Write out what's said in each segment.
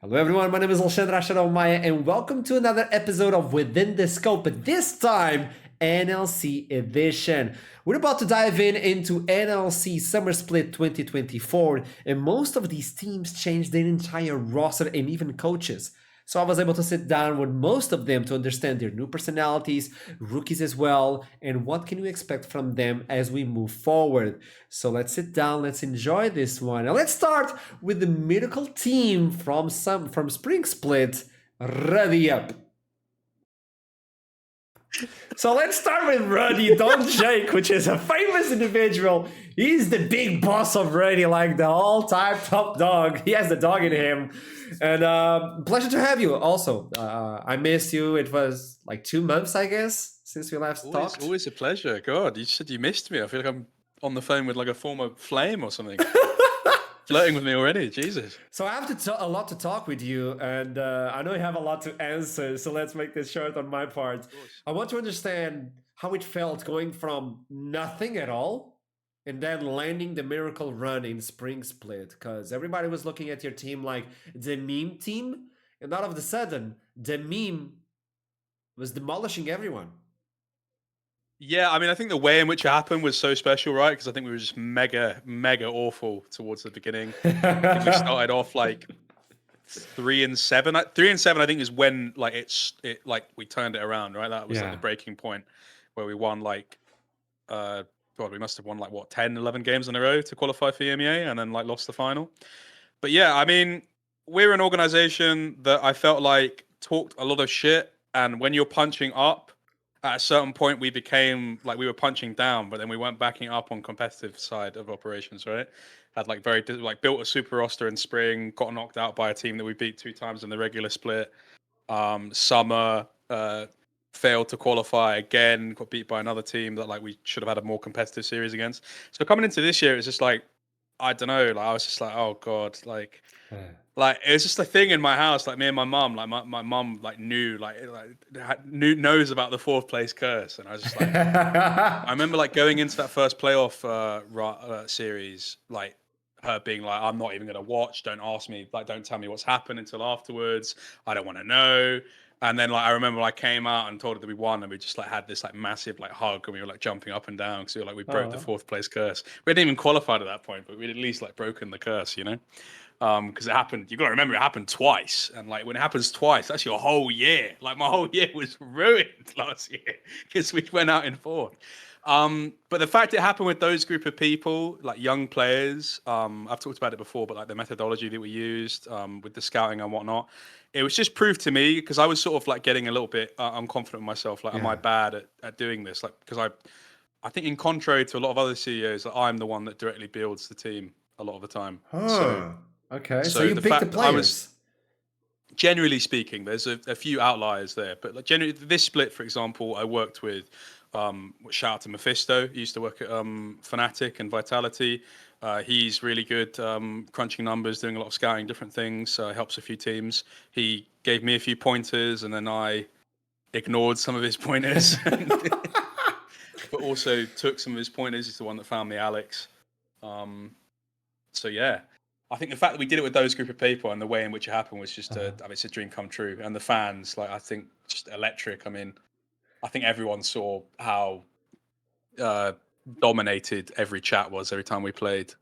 Hello everyone, my name is Alexandre Maya and welcome to another episode of Within the Scope, but this time NLC edition. We're about to dive into NLC Summer Split 2024 and most of these teams changed their entire roster and even coaches. So I was able to sit down with most of them to understand their new personalities, rookies as well, and what can we expect from them as we move forward. So let's sit down, let's enjoy this one. And let's start with the miracle team from Spring Split, Ruddy Up. So let's start with Ruddy, Don Jake, which is a famous individual. He's the big boss of Ruddy, like the all-time top dog. He has the dog in him. And pleasure to have you also. I missed you. It was like 2 months, I guess, since we last talked. Always a pleasure. God, you said you missed me. I feel like I'm on the phone with like a former flame or something. Flirting with me already, Jesus. So I have a lot to talk with you, and I know you have a lot to answer. So let's make this short on my part. I want to understand how it felt going from nothing at all, and then landing the miracle run in Spring Split, because everybody was looking at your team like the meme team, and all of a sudden, the meme was demolishing everyone. Yeah, I mean, I think the way in which it happened was so special, right? Because I think we were just mega awful towards the beginning. I think we started off like 3-7. 3-7, I think, is when like it like we turned it around, right? That was like the breaking point where we won like God, we must have won like what 10, 11 games in a row to qualify for EMEA, and then like lost the final. But yeah, I mean, we're an organization that I felt like talked a lot of shit, and when you're punching up, at a certain point we became like we were punching down, but then we weren't backing up on competitive side of operations, right? Had like built a super roster in spring, got knocked out by a team that we beat 2 times in the regular split. Summer failed to qualify again, got beat by another team that like we should have had a more competitive series against. So coming into this year, it's just like I don't know, like I was just like, oh God, like it was just a thing in my house. Like me and my mum, like my mum, like knows about the 4th place curse, and I was just like, I remember like going into that first playoff series, like her being like, I'm not even gonna watch. Don't ask me, like, don't tell me what's happened until afterwards. I don't want to know. And then like I remember I came out and told her that we won, and we just like had this like massive like hug, and we were like jumping up and down because we were like we broke the 4th place curse. We hadn't even qualified at that point, but we'd at least like broken the curse, you know. Because it happened. You got to remember, it happened twice, and like when it happens twice, that's your whole year. Like my whole year was ruined last year because we went out in 4th. But the fact it happened with those group of people, like young players, I've talked about it before, but like the methodology that we used with the scouting and whatnot, it was just proof to me because I was sort of like getting a little bit unconfident in myself. Like, am I bad at doing this? Like, because I think in contrary to a lot of other CEOs, like, I'm the one that directly builds the team a lot of the time. Okay, so So you the pick the fact that I was, players. generally speaking, there's a few outliers there, but like generally this split, for example, I worked with, shout out to Mephisto. He used to work at Fnatic and Vitality. He's really good crunching numbers, doing a lot of scouting, different things. Helps a few teams. He gave me a few pointers, and then I ignored some of his pointers, but also took some of his pointers. He's the one that found me Alex. So yeah, I think the fact that we did it with those group of people and the way in which it happened was just, I mean, it's a dream come true. And the fans, like, I think just electric. I mean, I think everyone saw how dominated every chat was every time we played.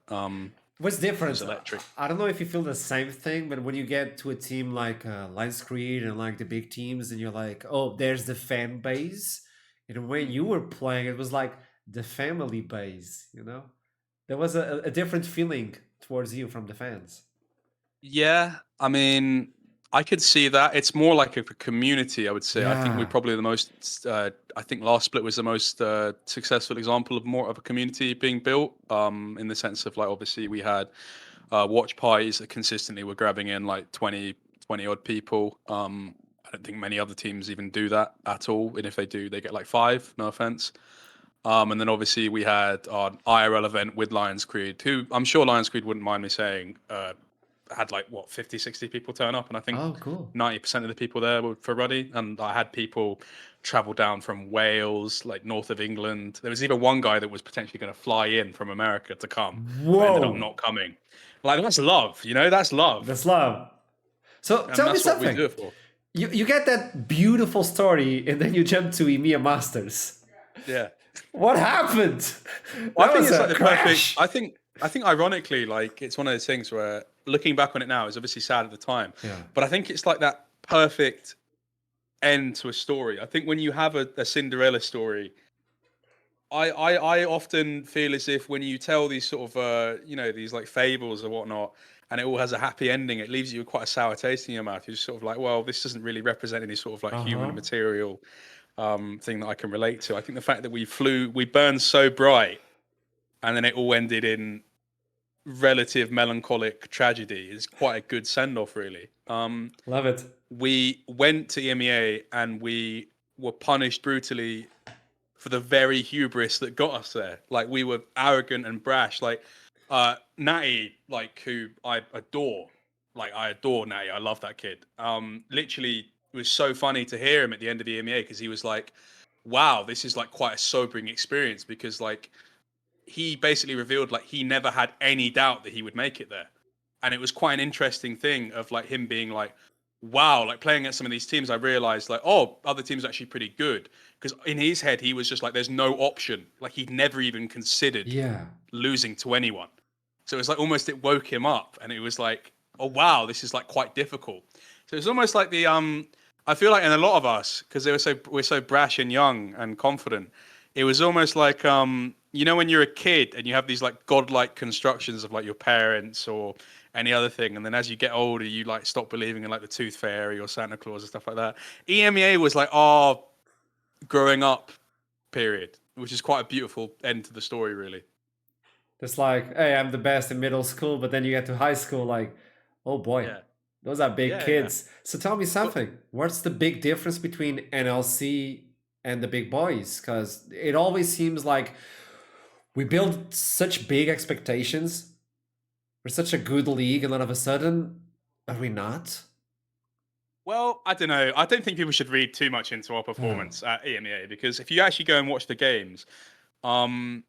What's It different? was electric. I don't know if you feel the same thing, but when you get to a team like Lions Creed and like the big teams, and you're like, oh, there's the fan base. And when you were playing, it was like the family base, you know? There was a different feeling towards you from the fans. Yeah, I mean, I could see that. It's more like a community, I would say. I think we're Yeah. probably the most. I think last split was the most successful example of more of a community being built. In the sense of like, obviously, we had watch parties that consistently were grabbing in like 20 odd people. I don't think many other teams even do that at all, and if they do, they get like 5. No offense. And then obviously we had our IRL event with Lions Creed, who I'm sure Lions Creed wouldn't mind me saying had like what 50, 60 people turn up, and I think Oh, cool. 90% of the people there were for Ruddy. And I had people travel down from Wales, like north of England. There was even one guy that was potentially going to fly in from America to come, but ended up Whoa. not coming. Like, that's love, you know, that's love. That's love. So and tell me that's what we something. do it for. You get that beautiful story, and then you jump to EMEA Masters. Yeah. What happened? Well, I That think was it's like a the perfect. crash. I think ironically, like it's one of those things where looking back on it now is obviously sad at the time, Yeah. but I think it's like that perfect end to a story. I think when you have a Cinderella story, I often feel as if when you tell these sort of these like fables or whatnot, and it all has a happy ending, it leaves you with quite a sour taste in your mouth. You're just sort of like, well, this doesn't really represent any sort of like Uh human huh. material thing that I can relate to. I think the fact that we burned so bright, and then it all ended in relative melancholic tragedy is quite a good send off, really. Love it. We went to EMEA and we were punished brutally for the very hubris that got us there. Like we were arrogant and brash. Like Natty, like who I adore. Like I adore Natty. I love that kid. Literally, it was so funny to hear him at the end of the EMEA because he was like, "Wow, this is like quite a sobering experience." Because like he basically revealed like he never had any doubt that he would make it there, and it was quite an interesting thing of like him being like, wow, like playing against some of these teams, I realized like, oh, other teams are actually pretty good. Because in his head, he was just like, there's no option. Like he'd never even considered Yeah. losing to anyone. So it was like almost it woke him up, and it was like, oh wow, this is like quite difficult. So it's almost like the I feel like in a lot of us, because we're so brash and young and confident, it was almost like when you're a kid and you have these like godlike constructions of like your parents or any other thing, and then as you get older, you like stop believing in like the Tooth Fairy or Santa Claus and stuff like that. EMEA was like our growing up period, which is quite a beautiful end to the story, really. It's like, hey, I'm the best in middle school, but then you get to high school, like, oh boy, Yeah, those are big yeah, yeah. kids. So tell me Well, something. What's the big difference between NLC and the big boys? Because it always seems like we build such big expectations. We're such a good league, and all of a sudden, are we not? Well, I don't know. I don't think people should read too much into our Oh. performance at EMEA because if you actually go and watch the games, um,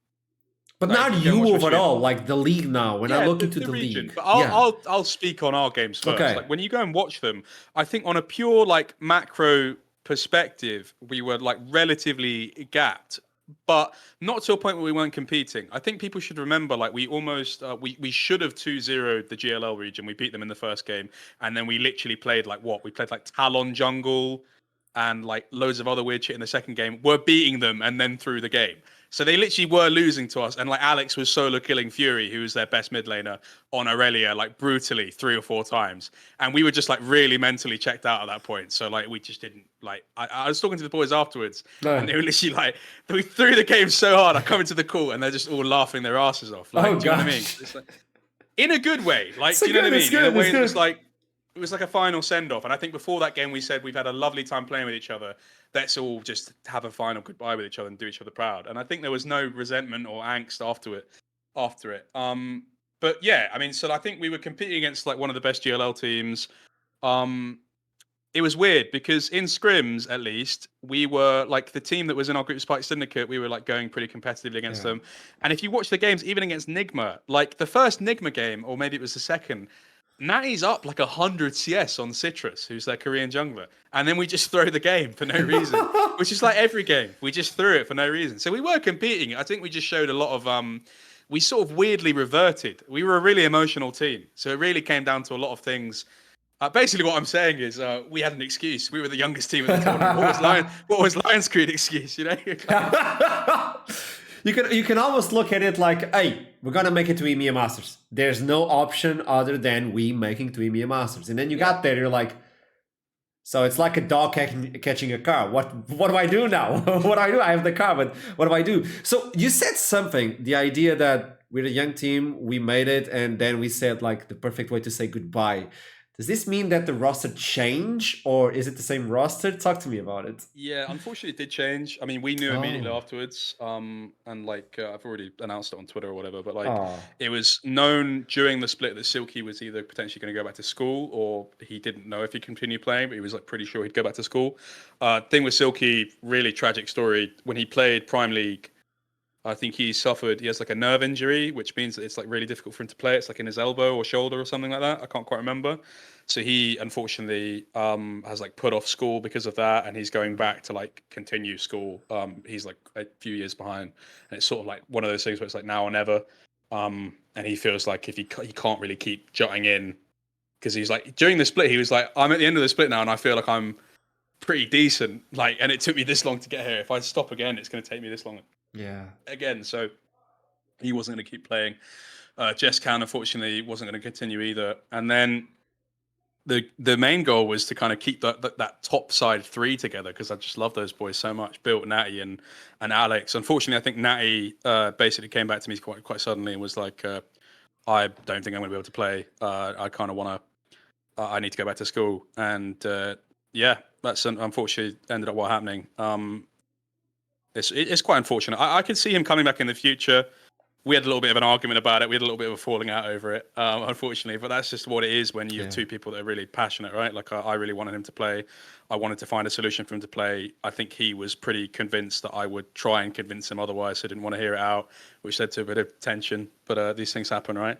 But like if not you go and you watch especially overall, like the league now. When I yeah, look into the the region. league, But I'll yeah. I'll I'll speak on our games first. Okay. Like when you go and watch them, I think on a pure like macro perspective, we were like relatively gapped, but not to a point where we weren't competing. I think people should remember like we almost we should have 2-0'd the GLL region. We beat them in the first game, and then we literally played like what? We played like Talon Jungle and like loads of other weird shit in the second game. We're beating them and then through the game. So they literally were losing to us, and like Alex was solo killing Fury, who was their best mid laner, on Aurelia like brutally 3 or 4 times, and we were just like really mentally checked out at that point. So like we just didn't like. I was talking to the boys afterwards, and No. they were literally like, we threw the game so hard. I come into the call, and they're just all laughing their asses off. Oh Like, do you know what I mean? gosh. It's like in a good way. Like, So do you know what good. I It's mean? In a good. It's way that's good. like it was like a final send off. And I think before that game, we said we've had a lovely time playing with each other. Let's all just have a final goodbye with each other and do each other proud. And I think there was no resentment or angst after it. After it. But yeah, I mean, so I think we were competing against like one of the best GLL teams. Um, it was weird because in scrims, at least, we were like the team that was in our group Spike Syndicate, we were like going pretty competitively against Yeah. them. And if you watch the games, even against Nigma, like the first Nigma game, or maybe it was the second, Natty's up like 100 CS on Citrus, who's their Korean jungler. And then we just throw the game for no reason, which is like every game. We just threw it for no reason. So we were competing. I think we just showed a lot of we sort of weirdly reverted. We were a really emotional team. So it really came down to a lot of things. Basically, what I'm saying is we had an excuse. We were the youngest team at the tournament. What was Lions Creed excuse? You know, You can almost look at it like, hey, we're gonna make it to EMEA Masters. There's no option other than we making to EMEA Masters. And then you yeah, got there, you're like, so it's like a dog catching a car. What do I do now? What do I do? I have the car, but what do I do? So you said something, the idea that we're a young team, we made it, and then we said like the perfect way to say goodbye. Does this mean that the roster changed, or is it the same roster? Talk to me about it. yeah. Unfortunately, it did change. I mean, we knew immediately Oh, afterwards. And like I've already announced it on Twitter or whatever. But like, oh, it was known during the split that Silky was either potentially going to go back to school or he didn't know if he'd continue playing, but he was like pretty sure he'd go back to school. Thing with Silky, really tragic story. When he played Prime League. I think he has like a nerve injury, which means that it's like really difficult for him to play. It's like in his elbow or shoulder or something like that. I can't quite remember. So he unfortunately has like put off school because of that, and he's going back to like continue school. He's like a few years behind, and it's sort of like one of those things where it's like now or never. And he feels like if he can't really keep jutting in, because he's like during the split he was like, I'm at the end of the split now, and I feel like I'm pretty decent. Like, and it took me this long to get here. If I stop again, it's going to take me this long. Yeah. Again, so he wasn't going to keep playing. Jess Can, unfortunately, wasn't going to continue either. And then the main goal was to kind of keep that top side three together, because I just love those boys so much. Built, Natty, and Alex. Unfortunately, I think Natty basically came back to me quite suddenly and was like, I don't think I'm going to be able to play. I kind of want to. I need to go back to school. And yeah, that's unfortunately ended up what happening. It's quite unfortunate. I could see him coming back in the future. We had a little bit of an argument about it. We had a little bit of a falling out over it, unfortunately. But that's just what it is when you have two people that are really passionate, right? Like I really wanted him to play. I wanted to find a solution for him to play. I think he was pretty convinced that I would try and convince him otherwise. So I didn't want to hear it out, which led to a bit of tension. But these things happen, right?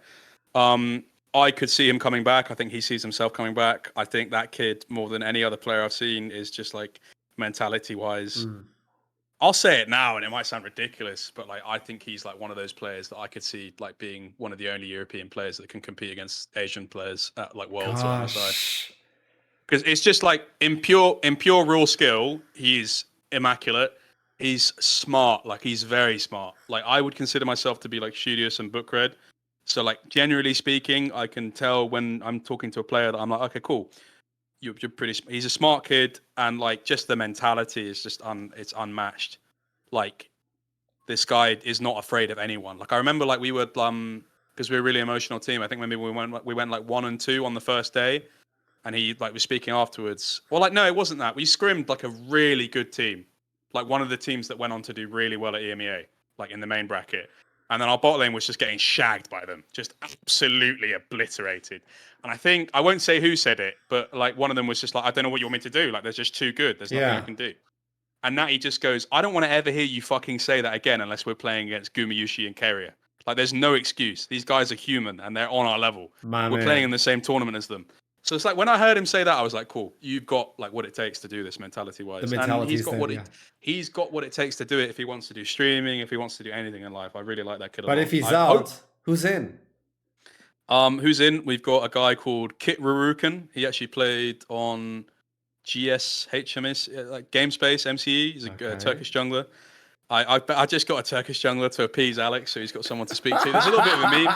I could see him coming back. I think he sees himself coming back. I think that kid, more than any other player I've seen, is just like mentality-wise. I'll say it now, and it might sound ridiculous, but like I think he's like one of those players that I could see like being one of the only European players that can compete against Asian players at like Worlds or MSI. Because it's just like in pure raw skill, he's immaculate. He's smart, like he's very smart. Like I would consider myself to be like studious and book read. So like generally speaking, I can tell when I'm talking to a player that I'm like, okay, cool. You're pretty. He's a smart kid, and like just the mentality is just it's unmatched. Like this guy is not afraid of anyone. Like I remember, like we were because we were a really emotional team. I think maybe we went like 1-2 on the first day, and he like was speaking afterwards. Well, like no, it wasn't that. We scrimmed like a really good team, like one of the teams that went on to do really well at EMEA, like in the main bracket. And then our bot lane was just getting shagged by them, just absolutely obliterated. And I think, I won't say who said it, but like one of them was just like, I don't know what you want me to do. Like, they're just too good. There's nothing I can do. And Natty just goes, I don't want to ever hear you fucking say that again unless we're playing against Gumayushi and Keria. Like, there's no excuse. These guys are human and they're on our level. We're playing in the same tournament as them. So it's like when I heard him say that, I was like, cool, you've got like what it takes to do this mentality-wise. The mentality and he's got what it takes to do it if he wants to do streaming, if he wants to do anything in life. I really like that kid a lot. But if he's out, who's in? Who's in? We've got a guy called Kit Rurukan. He actually played on GSHMS, like GameSpace, MCE. He's a Turkish jungler. I just got a Turkish jungler to appease Alex, so he's got someone to speak to. There's a little bit of a meme.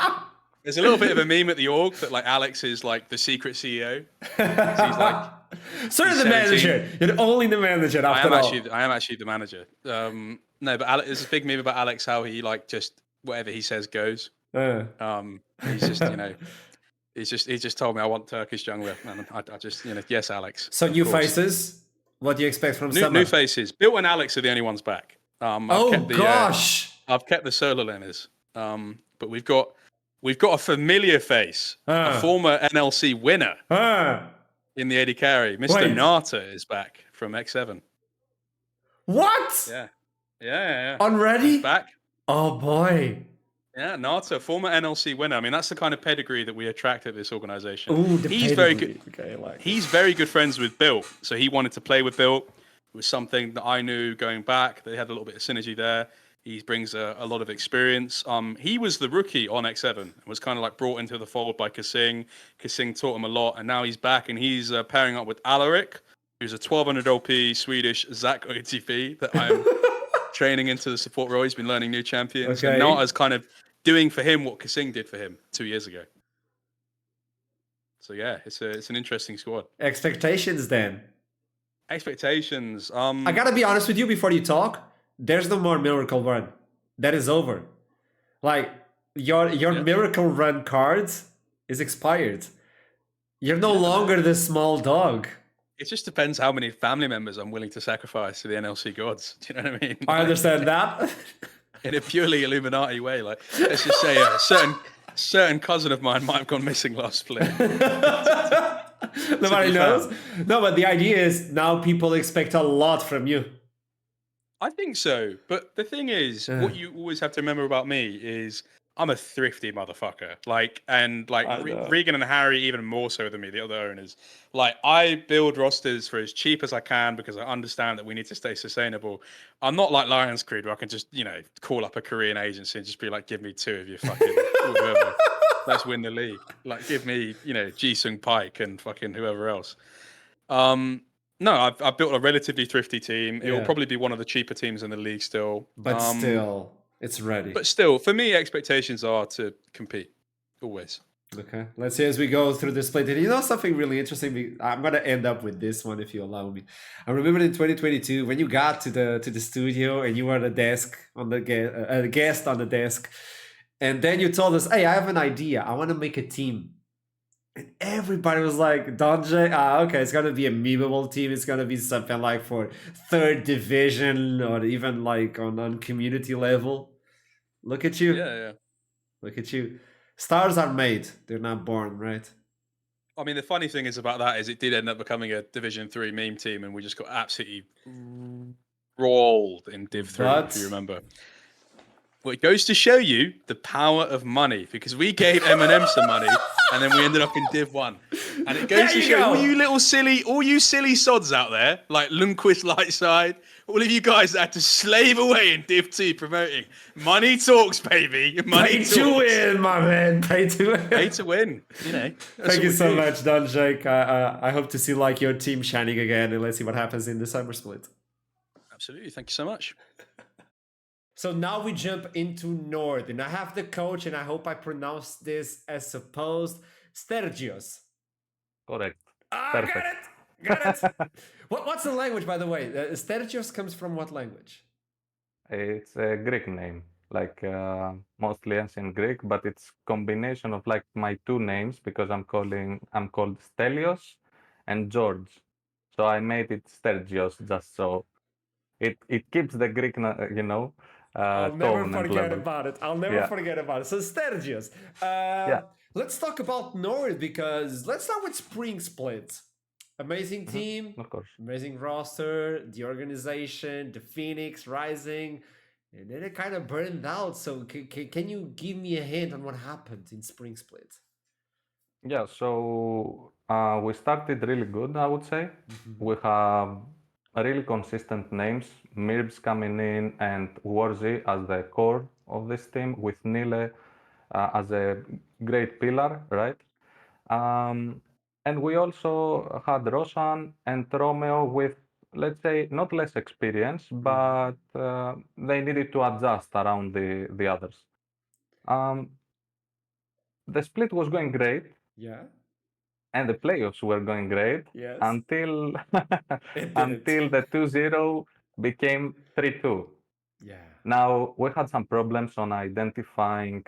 There's a little bit of a meme at the org that like Alex is like the secret CEO. He's like, sort of the manager. You're only the manager after all. I am actually the manager. No, but Alex, there's a big meme about Alex, how he like just whatever he says goes. He's just he just told me I want Turkish jungler, and I just yes, Alex. So new faces. What do you expect from Summer? New faces. Bill and Alex are the only ones back. Gosh! I've kept the solo laners. But we've got a familiar face, a former NLC winner in the AD carry. Mr. Nata is back from X7. What? Yeah. Already? He's back. Oh boy. Yeah, Nata, former NLC winner. I mean, that's the kind of pedigree that we attract at this organization. Ooh, he's very good. Okay, he's very good friends with Bill, so he wanted to play with Bill. It was something that I knew going back. They had a little bit of synergy there. He brings a lot of experience. He was the rookie on X7 and was kind of like brought into the fold by Kasing. Kasing taught him a lot, and now he's back and he's pairing up with Alaric, who's a 1200 OP Swedish Zach OTP that I'm training into the support role. He's been learning new champions. Okay. And Nata's kind of doing for him what Kasing did for him 2 years ago. So yeah, it's an interesting squad. Expectations then. Expectations. I gotta be honest with you before you talk. There's no more Miracle Run. That is over. Like your Miracle Run cards is expired. You're no longer the small dog. It just depends how many family members I'm willing to sacrifice to the NLC gods. Do you know what I mean? I understand that. In a purely Illuminati way. Like, let's just say a certain cousin of mine might have gone missing last split. Nobody knows. No, but the idea is now people expect a lot from you. I think so. But the thing is, Uh, what you always have to remember about me is I'm a thrifty motherfucker. Like, and like I know. Regan and Harry, even more so than me, the other owners. Like, I build rosters for as cheap as I can because I understand that we need to stay sustainable. I'm not like Lions Creed where I can just, call up a Korean agency and just be like, give me two of your fucking whoever. Let's win the league. Like, give me, Ji Sung Pike and fucking whoever else. Um, no, I've built a relatively thrifty team. It will Yeah, probably be one of the cheaper teams in the league still. but still, it's ready. But still, for me, expectations are to compete always. Okay, let's see as we go through this play. You know something really interesting? I'm gonna end up with this one if you allow me. I remember in 2022 when you got to the studio and you were at the desk on the guest on the desk, and then you told us, "Hey, I have an idea. I want to make a team." And everybody was like, Donjay, okay, it's gonna be a memeable team. It's gonna be something like for third division or even like on community level. Look at you. Yeah, yeah. Look at you. Stars are made. They're not born, right? I mean, the funny thing is about that is it did end up becoming a Division 3 meme team, and we just got absolutely rolled in Div 3, if you But remember. Well, it goes to show you the power of money because we gave Eminem some money and then we ended up in Div 1. And it there goes to you show go. all you silly sods out there, like Lundqvist Lightside, all of you guys that had to slave away in Div 2 promoting. Money talks, baby. Money Pay talks. to win, my man. Pay to win. Pay to win. That's Thank you what we so do. much, Don Jake. I hope to see like your team shining again, and let's see what happens in the summer split. Absolutely. Thank you so much. So now we jump into Nord, and I have the coach, and I hope I pronounce this as supposed, Stergios. Correct. Ah, Perfect. got it. What's the language, by the way? Stergios comes from what language? It's a Greek name, like mostly ancient Greek, but it's combination of like my two names because I'm called Stelios and George. So I made it Stergios just so it keeps the Greek, I'll never tone and forget level. about it. I'll never Yeah, forget about it. So Stergios. yeah, Let's talk about Nord because let's start with Spring Split. Amazing mhm, team, of course. amazing roster, the organization, the Phoenix Rising, and then it kind of burned out. So can you give me a hint on what happened in Spring Split? Yeah, so we started really good, I would say. Mhm. We have really consistent names, Mirbs coming in and Warzy as the core of this team, with Nile as a great pillar, right? Um, and we also had Roshan and Romeo with, let's say, not less experience, Mhm. but they needed to adjust around the others. Um, the split was going great Yeah. and the playoffs were going great Yes. until It didn't. until the 2-0 became 3-2. Yeah. Now we had some problems on identifying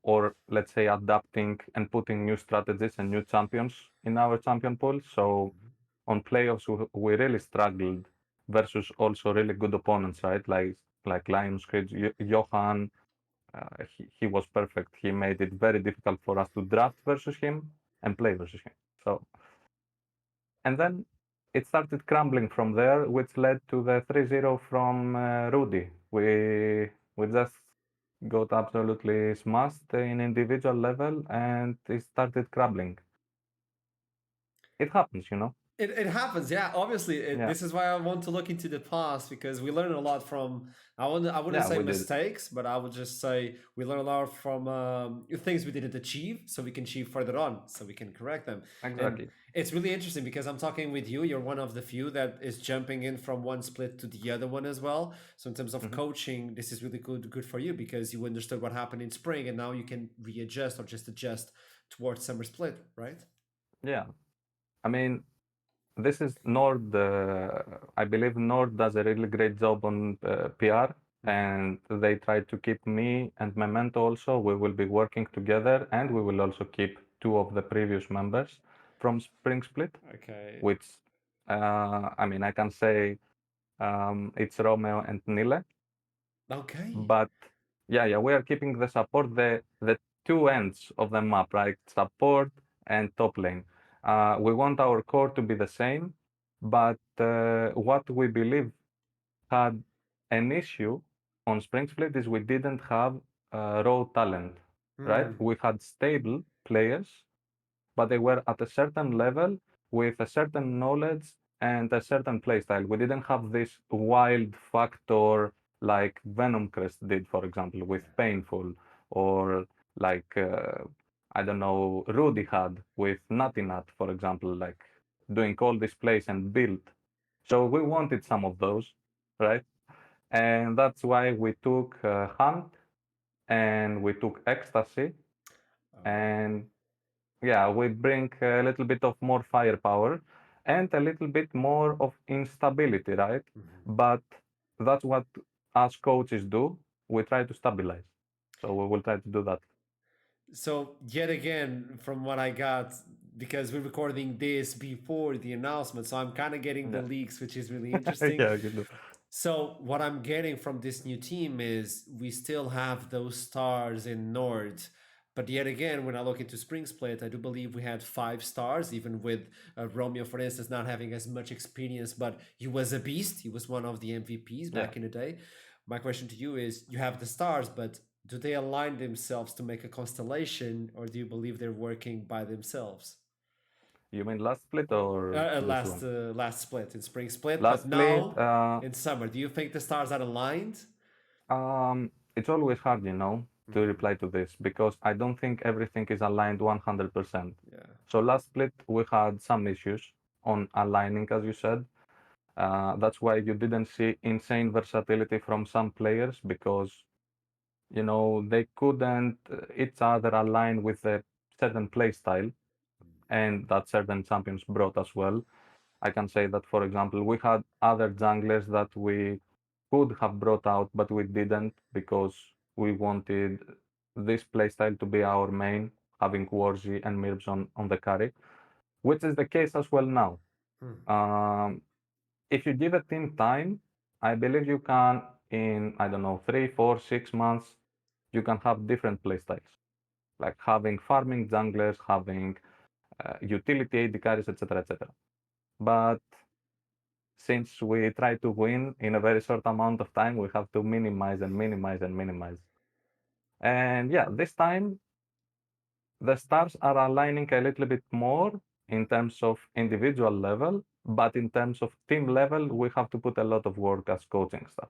or let's say adapting and putting new strategies and new champions in our champion pool. So Mhm. on playoffs we really struggled versus also really good opponents, right? Like Lions Creed, Johan. He was perfect. He made it very difficult for us to draft versus him and play versus him. So and then it started crumbling from there, which led to the 3-0 from Rudy. We just got absolutely smashed in individual level, and it started crumbling. It happens. It happens, yeah. Obviously, Yeah, this is why I want to look into the past because we learn a lot from. I wouldn't yeah, say we did mistakes, but I would just say we learn a lot from things we didn't achieve, so we can achieve further on, so we can correct them. And exactly. it's really interesting because I'm talking with you. You're one of the few that is jumping in from one split to the other one as well. So in terms of Hmm. coaching, this is really good for you because you understood what happened in spring, and now you can readjust or just adjust towards summer split, right? Yeah, I mean, this is Nord. I believe Nord does a really great job on PR, Mm-hmm. and they try to keep me and Memento also. We will be working together, and we will also keep two of the previous members from Spring Split, Okay. which I mean, I can say it's Romeo and Nile, Okay. but yeah, we are keeping the support, the two ends of the map, right? Support and top lane. We want our core to be the same, but what we believe had an issue on Spring Split is we didn't have raw talent, right? We had stable players, but they were at a certain level with a certain knowledge and a certain playstyle. We didn't have this wild factor like Venom Crest did, for example, with Painful, or like I don't know, Rudy had with Nutty Nut, for example, like doing all these plays and build. So we wanted some of those, right? And that's why we took Hunt and we took Ecstasy, and yeah, we bring a little bit of more firepower and a little bit more of instability, right? But that's what us coaches do. We try to stabilize. So we will try to do that. So yet again, from what I got, because we're recording this before the announcement, so I'm kind of getting the Yeah. leaks, which is really interesting. Yeah, you do. So what I'm getting from this new team is we still have those stars in Nord. But yet again, when I look into Spring Split, I do believe we had 5 stars, even with Romeo, for instance, not having as much experience, but he was a beast. He was one of the MVPs back in the day. My question to you is, you have the stars, but do they align themselves to make a constellation, or do you believe they're working by themselves? You mean last split or this one? Last split in Spring Split, Last but split, now in Summer, do you think the stars are aligned? it's always hard, to reply to this because I don't think everything is aligned 100%. Yeah. So last split, we had some issues on aligning, as you said. That's why you didn't see insane versatility from some players because, they couldn't each other align with a certain play style and that certain champions brought as well. I can say that, for example, we had other junglers that we could have brought out, but we didn't because we wanted this playstyle to be our main, having Warzy and Mirbs on the carry, which is the case as well now. If you give a team time, I believe you can, in, I don't know, 3, 4, 6 months, you can have different playstyles, like having farming junglers, having utility AD carries, etc., etc. But since we try to win in a very short amount of time, we have to minimize and minimize and minimize. And yeah, this time the stars are aligning a little bit more in terms of individual level, but in terms of team level, we have to put a lot of work as coaching staff.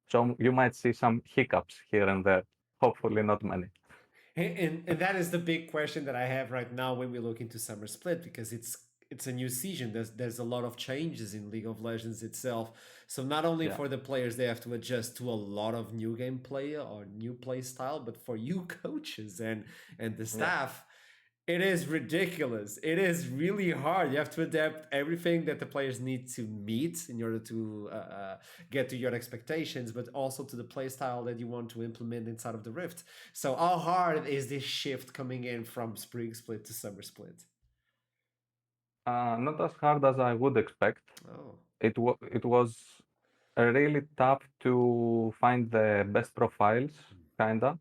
So you might see some hiccups here and there, hopefully not many. And that is the big question that I have right now when we look into Summer Split, because it's a new season. There's a lot of changes in League of Legends itself. So not only for the players, they have to adjust to a lot of new gameplay or new play style, but for you coaches and the staff, it is ridiculous. It is really hard. You have to adapt everything that the players need to meet in order to get to your expectations, but also to the play style that you want to implement inside of the Rift. So, how hard is this shift coming in from Spring Split to Summer Split? Not as hard as I would expect. Oh. It was really tough to find the best profiles, kinda,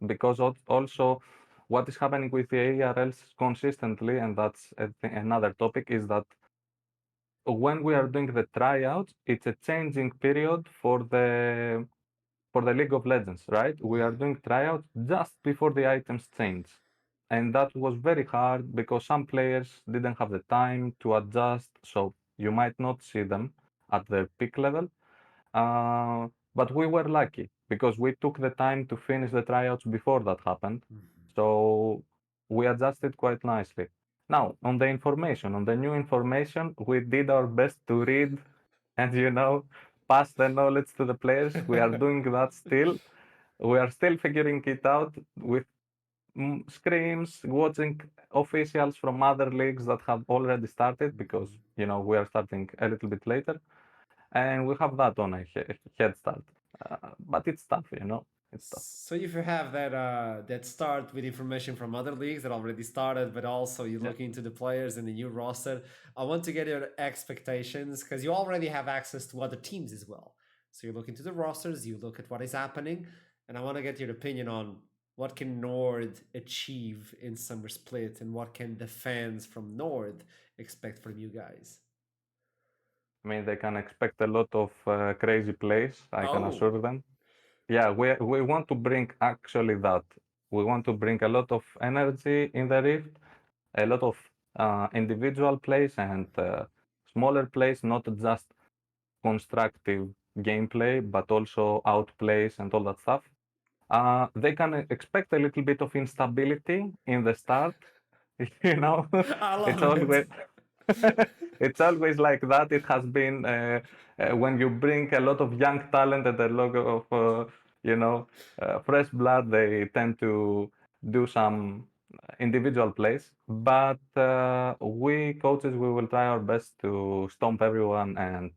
because also what is happening with the ARLs consistently, and that's another topic, is that when we are doing the tryouts, it's a changing period for the League of Legends, right? We are doing tryouts just before the items change. And that was very hard because some players didn't have the time to adjust, so you might not see them at their peak level. But we were lucky because we took the time to finish the tryouts before that happened. So we adjusted quite nicely. Now, on the information, on the new information, we did our best to read and, pass the knowledge to the players. We are doing that still. We are still figuring it out with screams, watching officials from other leagues that have already started because, we are starting a little bit later. And we have that on a head start. But it's tough, it's tough. So if you have that start with information from other leagues that already started, but also you look into the players and the new roster, I want to get your expectations because you already have access to other teams as well. So you look into the rosters, you look at what is happening, and I want to get your opinion on what can Nord achieve in Summer Split and what can the fans from Nord expect from you guys. I mean, they can expect a lot of crazy plays, I can Oh. assure them. Yeah, we want to bring actually that. We want to bring a lot of energy in the Rift, a lot of individual plays and smaller plays, not just constructive gameplay, but also outplays and all that stuff. They can expect a little bit of instability in the start. You know, I it's love always it. it's always like that. It has been when you bring a lot of young talent and a lot of fresh blood. They tend to do some individual plays, but we coaches we will try our best to stomp everyone and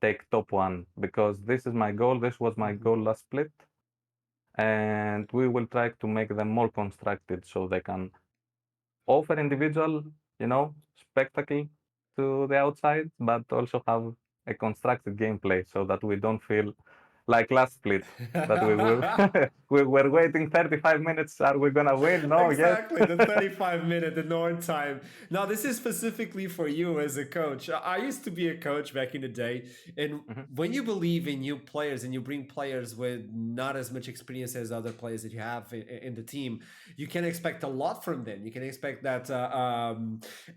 take top one because this is my goal. This was my goal last split, and we will try to make them more constructed so they can offer individual, spectacle to the outside, but also have a constructed gameplay so that we don't feel like last split that we were we were waiting 35 minutes. Are we gonna win? No, yet. Exactly, the 35-minute, the North time. Now, this is specifically for you as a coach. I used to be a coach back in the day, and when you believe in new players and you bring players with not as much experience as other players that you have in the team, you can expect a lot from them. You can expect that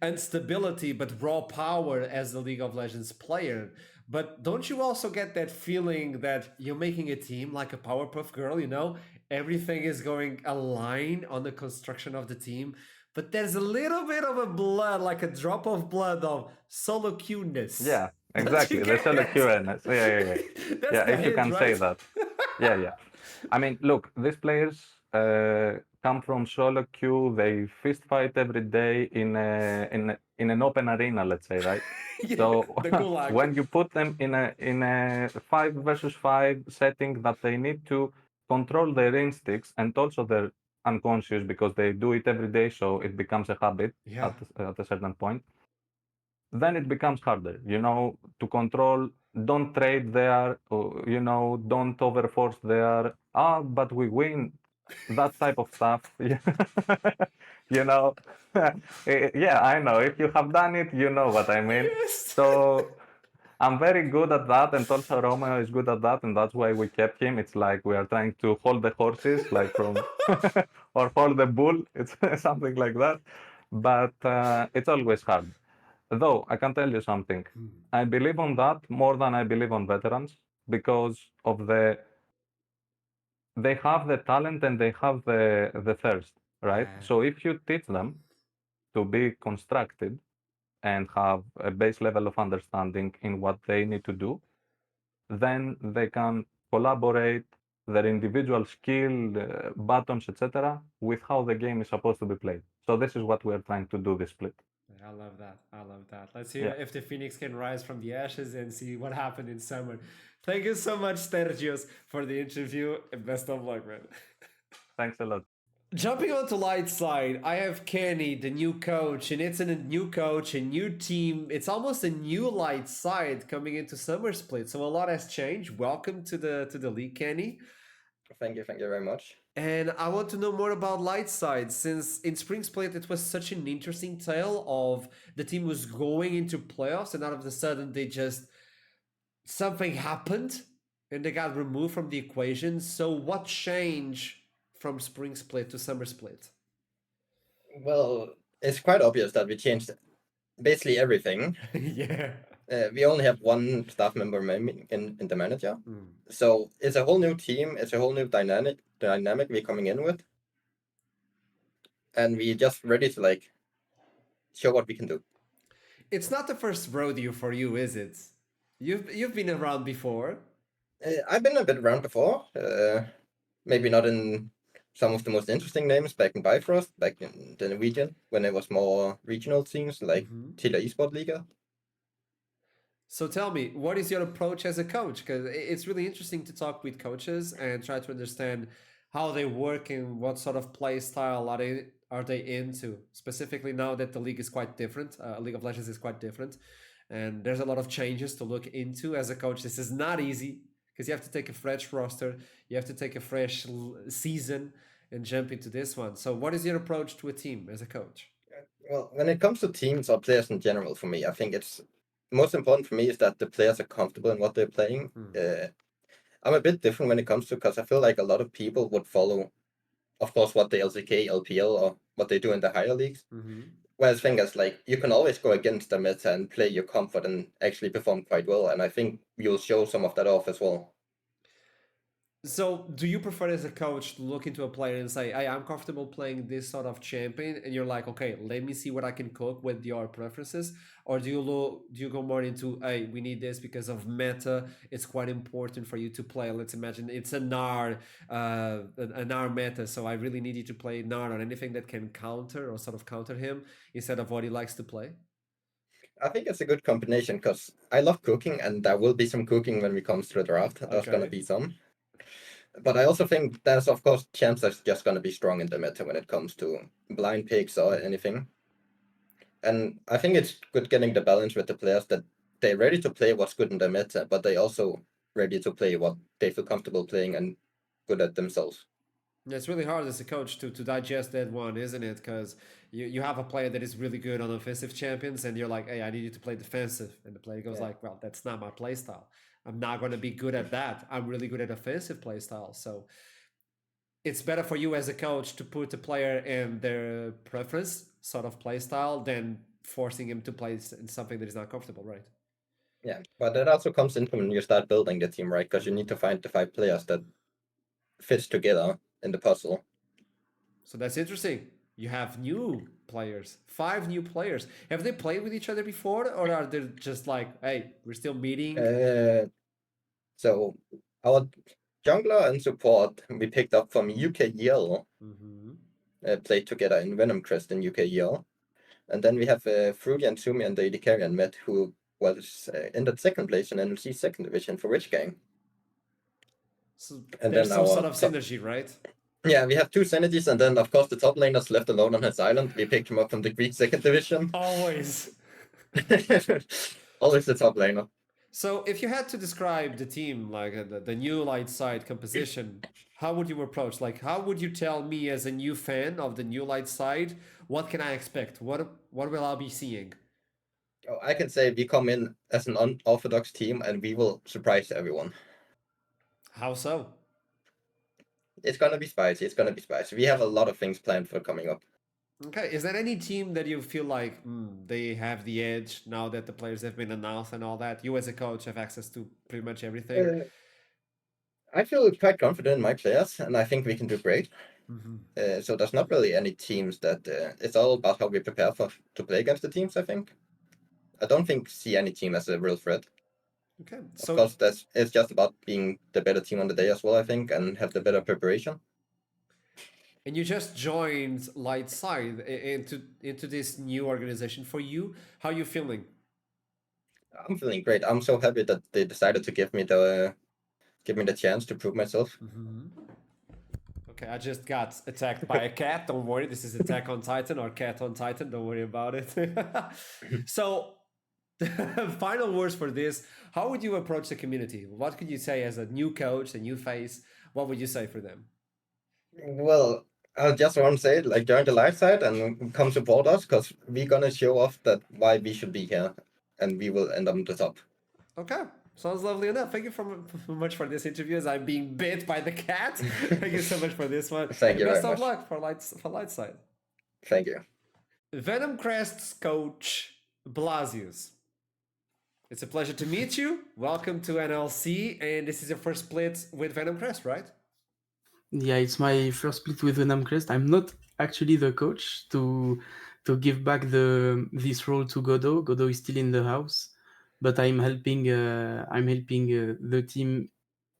instability, but raw power as the League of Legends player. But don't you also get that feeling that you're making a team like a Powerpuff Girl, everything is going aligned on the construction of the team, but there's a little bit of a blood, like a drop of blood of solo cuteness. Yeah, Don't you exactly. The get solo that? QNS. Yeah. That's Yeah, the if you hint, can say right? that. Yeah. I mean, look, these players come from solo queue. They fist fight every day in an open arena, let's say, right? Yeah, So the gulag. when you put them in a 5 versus 5 setting that they need to control their instincts and also their unconscious because they do it every day, so it becomes a habit Yeah. at a certain point, then it becomes harder, to control. Don't trade there, don't overforce there. But we win. That type of stuff. you know, yeah, I know. If you have done it, you know what I mean. Yes. So I'm very good at that, and also Romeo is good at that, and that's why we kept him. It's like we are trying to hold the horses, like from, or hold the bull. It's something like that. But it's always hard. Though I can tell you something, I believe on that more than I believe on veterans because of they have the talent and they have the thirst, right? Yeah. So if you teach them to be constructed and have a base level of understanding in what they need to do, then they can collaborate their individual skill, buttons, etc., with how the game is supposed to be played. So this is what we're trying to do this split. I love that. I love that. Let's hear Yeah, if the Phoenix can rise from the ashes and see what happened in summer. Thank you so much, Sergios, for the interview, and best of luck, man. thanks a lot. Jumping on to light side, I have Kenny, the new coach, and it's a new coach, a new team. It's almost a new light side coming into summer split. So a lot has changed. Welcome to the league, Kenny. Thank you very much. And I want to know more about light side, since in spring split it was such an interesting tale of the team was going into playoffs, and all of a sudden they just something happened and they got removed from the equation. So what changed from spring split to summer split? Well, it's quite obvious that we changed basically everything. Yeah. We only have one staff member in the manager, so it's a whole new team. It's a whole new dynamic we're coming in with, and we're just ready to show what we can do. It's not the first rodeo for you, is it? You've been around before. I've been a bit around before. Maybe not in some of the most interesting names back in Bifrost, back in the Norwegian, when it was more regional teams like Tila Esport Liga. So tell me, what is your approach as a coach? Because it's really interesting to talk with coaches and try to understand how they work and what sort of play style are they into. Specifically now that the league is quite different, League of Legends is quite different, and there's a lot of changes to look into as a coach. This is not easy because you have to take a fresh roster, you have to take a fresh season and jump into this one. So what is your approach to a team as a coach? Well, when it comes to teams or players in general, for me, I think it's most important for me is that the players are comfortable in what they're playing. I'm a bit different when it comes to, because I feel like a lot of people would follow, of course, what the LCK, LPL, or what they do in the higher leagues. Whereas I think as like you can always go against the meta and play your comfort and actually perform quite well, and I think you'll show some of that off as well. So, do you prefer as a coach to look into a player and say, "Hey, I'm comfortable playing this sort of champion," and you're like, "Okay, let me see what I can cook with your preferences," or do you go more into, "Hey, we need this because of meta. It's quite important for you to play." Let's imagine it's an R meta, so I really need you to play Gnar or anything that can counter or sort of counter him instead of what he likes to play. I think it's a good combination because I love cooking, and there will be some cooking when we comes to the draft. There's gonna be some. But I also think there's, of course, champs that's just going to be strong in the meta when it comes to blind picks or anything. And I think it's good getting the balance with the players that they're ready to play what's good in the meta, but they also ready to play what they feel comfortable playing and good at themselves. It's really hard as a coach to digest that one, isn't it? Because you have a player that is really good on offensive champions, and you're like, "Hey, I need you to play defensive," and the player goes like, "Well, that's not my play style. I'm not going to be good at that. I'm really good at offensive play style." So it's better for you as a coach to put a player in their preference sort of play style than forcing him to play in something that is not comfortable, right? Yeah, but that also comes in when you start building the team, right? Because you need to find the 5 players that fits together in the puzzle. So that's interesting. You have new players, 5 new players. Have they played with each other before, or are they just like, "Hey, we're still meeting"? So our jungler and support we picked up from UKEL, played together in Venom Crest in UKEL. And then we have Fruity and Sumi and the AD Carrion met, who was in the second place in NLC second division for Rich Gang. So And there's then some our sort of synergy, right? Yeah, we have 2 synergies, and then of course the top laner's left alone on his island. We picked him up from the Greek second division. Always. Always the top laner. So if you had to describe the team, like the new light side composition, how would you approach? Like, how would you tell me as a new fan of the new light side, what can I expect? What will I be seeing? Oh, I can say we come in as an unorthodox team, and we will surprise everyone. How so? It's gonna be spicy. It's gonna be spicy. We have a lot of things planned for coming up. Okay, is there any team that you feel like they have the edge now that the players have been announced and all that? You as a coach have access to pretty much everything. I feel quite confident in my players, and I think we can do great. So there's not really any teams that it's all about how we prepare to play against the teams. I think I don't see any team as a real threat. Okay, Of course, it's just about being the better team on the day as well. I think, and have the better preparation. and you just joined Light Side into this new organization. For you, how are you feeling? I'm feeling great. I'm so happy that they decided to give me the chance to prove myself. Okay, I just got attacked by a cat. Don't worry, this is Attack on Titan or Cat on Titan. Don't worry about it. So, final words for this. How would you approach the community? What could you say as a new coach, a new face? What would you say for them? Well, I just want to say, like, join the live side and come support us, because we're gonna show off that why we should be here, and we will end up at the top. Okay, sounds lovely enough. Thank you so much for this interview. As I'm being bit by the cat. Thank you so much for this one. Thank you Best very of much. luck for Lightside. Thank you. Venom Crest's coach Blasius. It's a pleasure to meet you. Welcome to NLC, and this is your first split with Venom Crest, right? Yeah, it's my first split with Venom Crest. I'm not actually the coach to give back this role to Godot. Godot is still in the house, but I'm helping the team,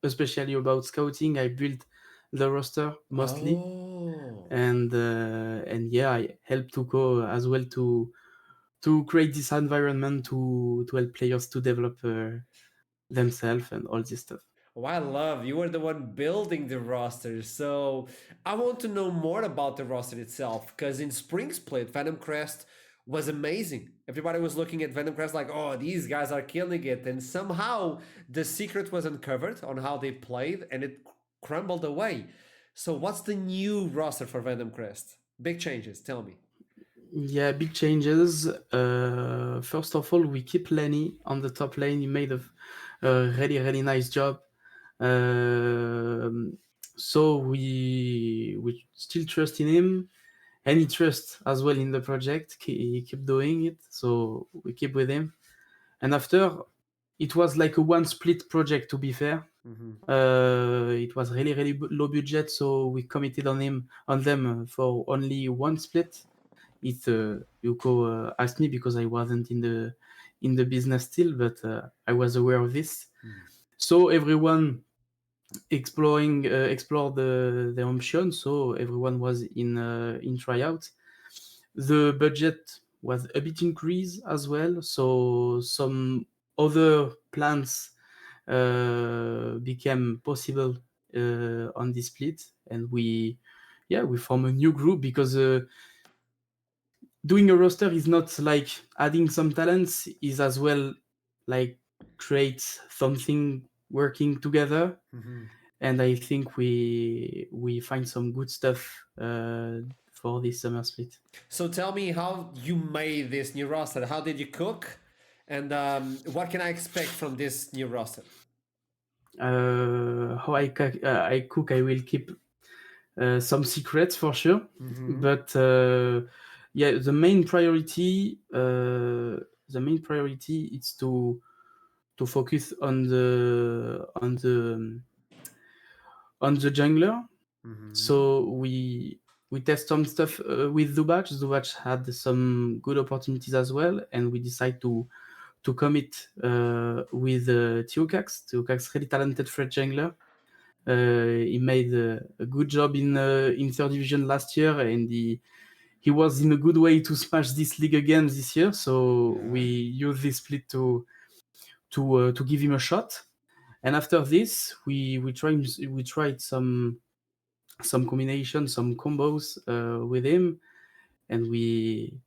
especially about scouting. I built the roster mostly, and yeah, I help to go as well to create this environment to help players to develop themselves and all this stuff. Oh, I love you were the one building the roster. So I want to know more about the roster itself, because in Spring Split, Venom Crest was amazing. Everybody was looking at Venom Crest like, oh, these guys are killing it. And somehow the secret was uncovered on how they played and it crumbled away. So what's the new roster for Venom Crest? Big changes, tell me. Yeah, big changes. First of all, we keep Lenny on the top lane. He made a really nice job. So we still trust in him, and he trusts as well in the project. He keep doing it, so we keep with him. And after, it was like a one split project. To be fair, it was really low budget, so we committed on them for only one split. It Yuko asked me because I wasn't in the business still, but I was aware of this. So everyone explored the option. So everyone was in tryout. The budget was a bit increased as well. So some other plans became possible on this split, and we form a new group because doing a roster is not like adding some talents, is as well like create something working together. And I think we find some good stuff for this summer split. So tell me how you made this new roster. How did you cook? And what can I expect from this new roster? How I cook, I will keep some secrets for sure. But yeah, the main priority is to focus on the jungler. So we test some stuff with Zubach. Zubach had some good opportunities as well, and we decide to commit with Teokax. Teokax, really talented French jungler. He made a good job in third division last year, and he was in a good way to smash this league again this year. So we use this split to give him a shot. And after this, we tried some combination, some combos with him, and we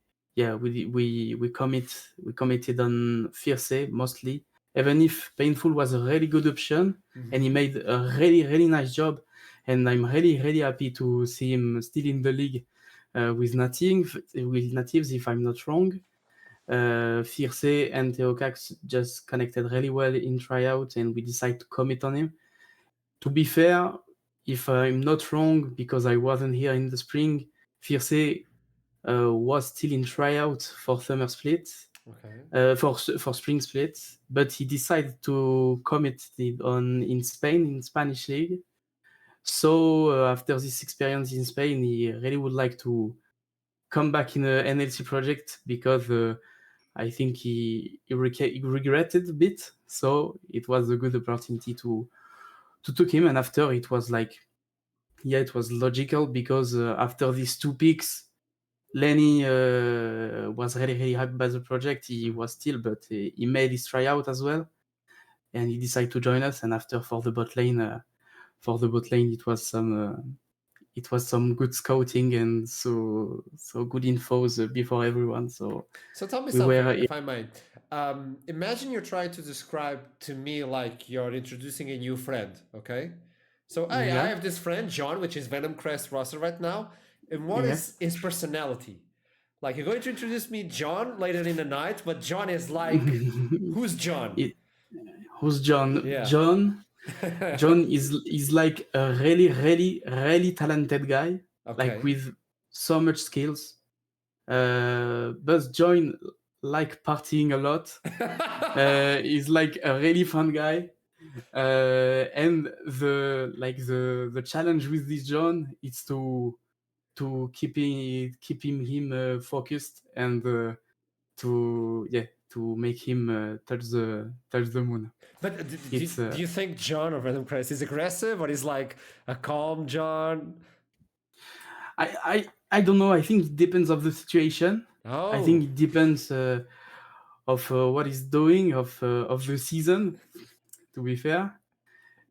committed on Fierce mostly. Even if Painful was a really good option, and he made a really nice job, and I'm really happy to see him still in the league with natives, if I'm not wrong. Fierce and Theocax just connected really well in tryout, and we decided to commit on him. To be fair, if I'm not wrong, because I wasn't here in the spring, Fierce was still in tryout for summer split, for spring split, but he decided to commit in Spain, in Spanish league. So after this experience in Spain, he really would like to come back in a NLC project, because I think he regretted a bit. So it was a good opportunity to take him. And after, it was like, yeah, it was logical, because after these two picks, Lenny was really happy by the project. He was still, but he made his tryout as well, and he decided to join us. And after, for the bot lane, it was some good scouting, and so good infos before everyone. So tell me something, if I might. Imagine you're trying to describe to me like you're introducing a new friend, okay? So I have this friend, John, which is Venom Crest roster right now. And what is his personality? Like, you're going to introduce me John later in the night, but John is like, who's John? Who's John? Yeah. John is like a really talented guy, like with so much skills. But John like partying a lot. He's like a really fun guy. And the challenge with this John is to keeping him focused, and to make him touch the moon. But do you think John of Random Christ is aggressive, or is like a calm John? I don't know. I think it depends of the situation. I think it depends of what he's doing, of the season, to be fair.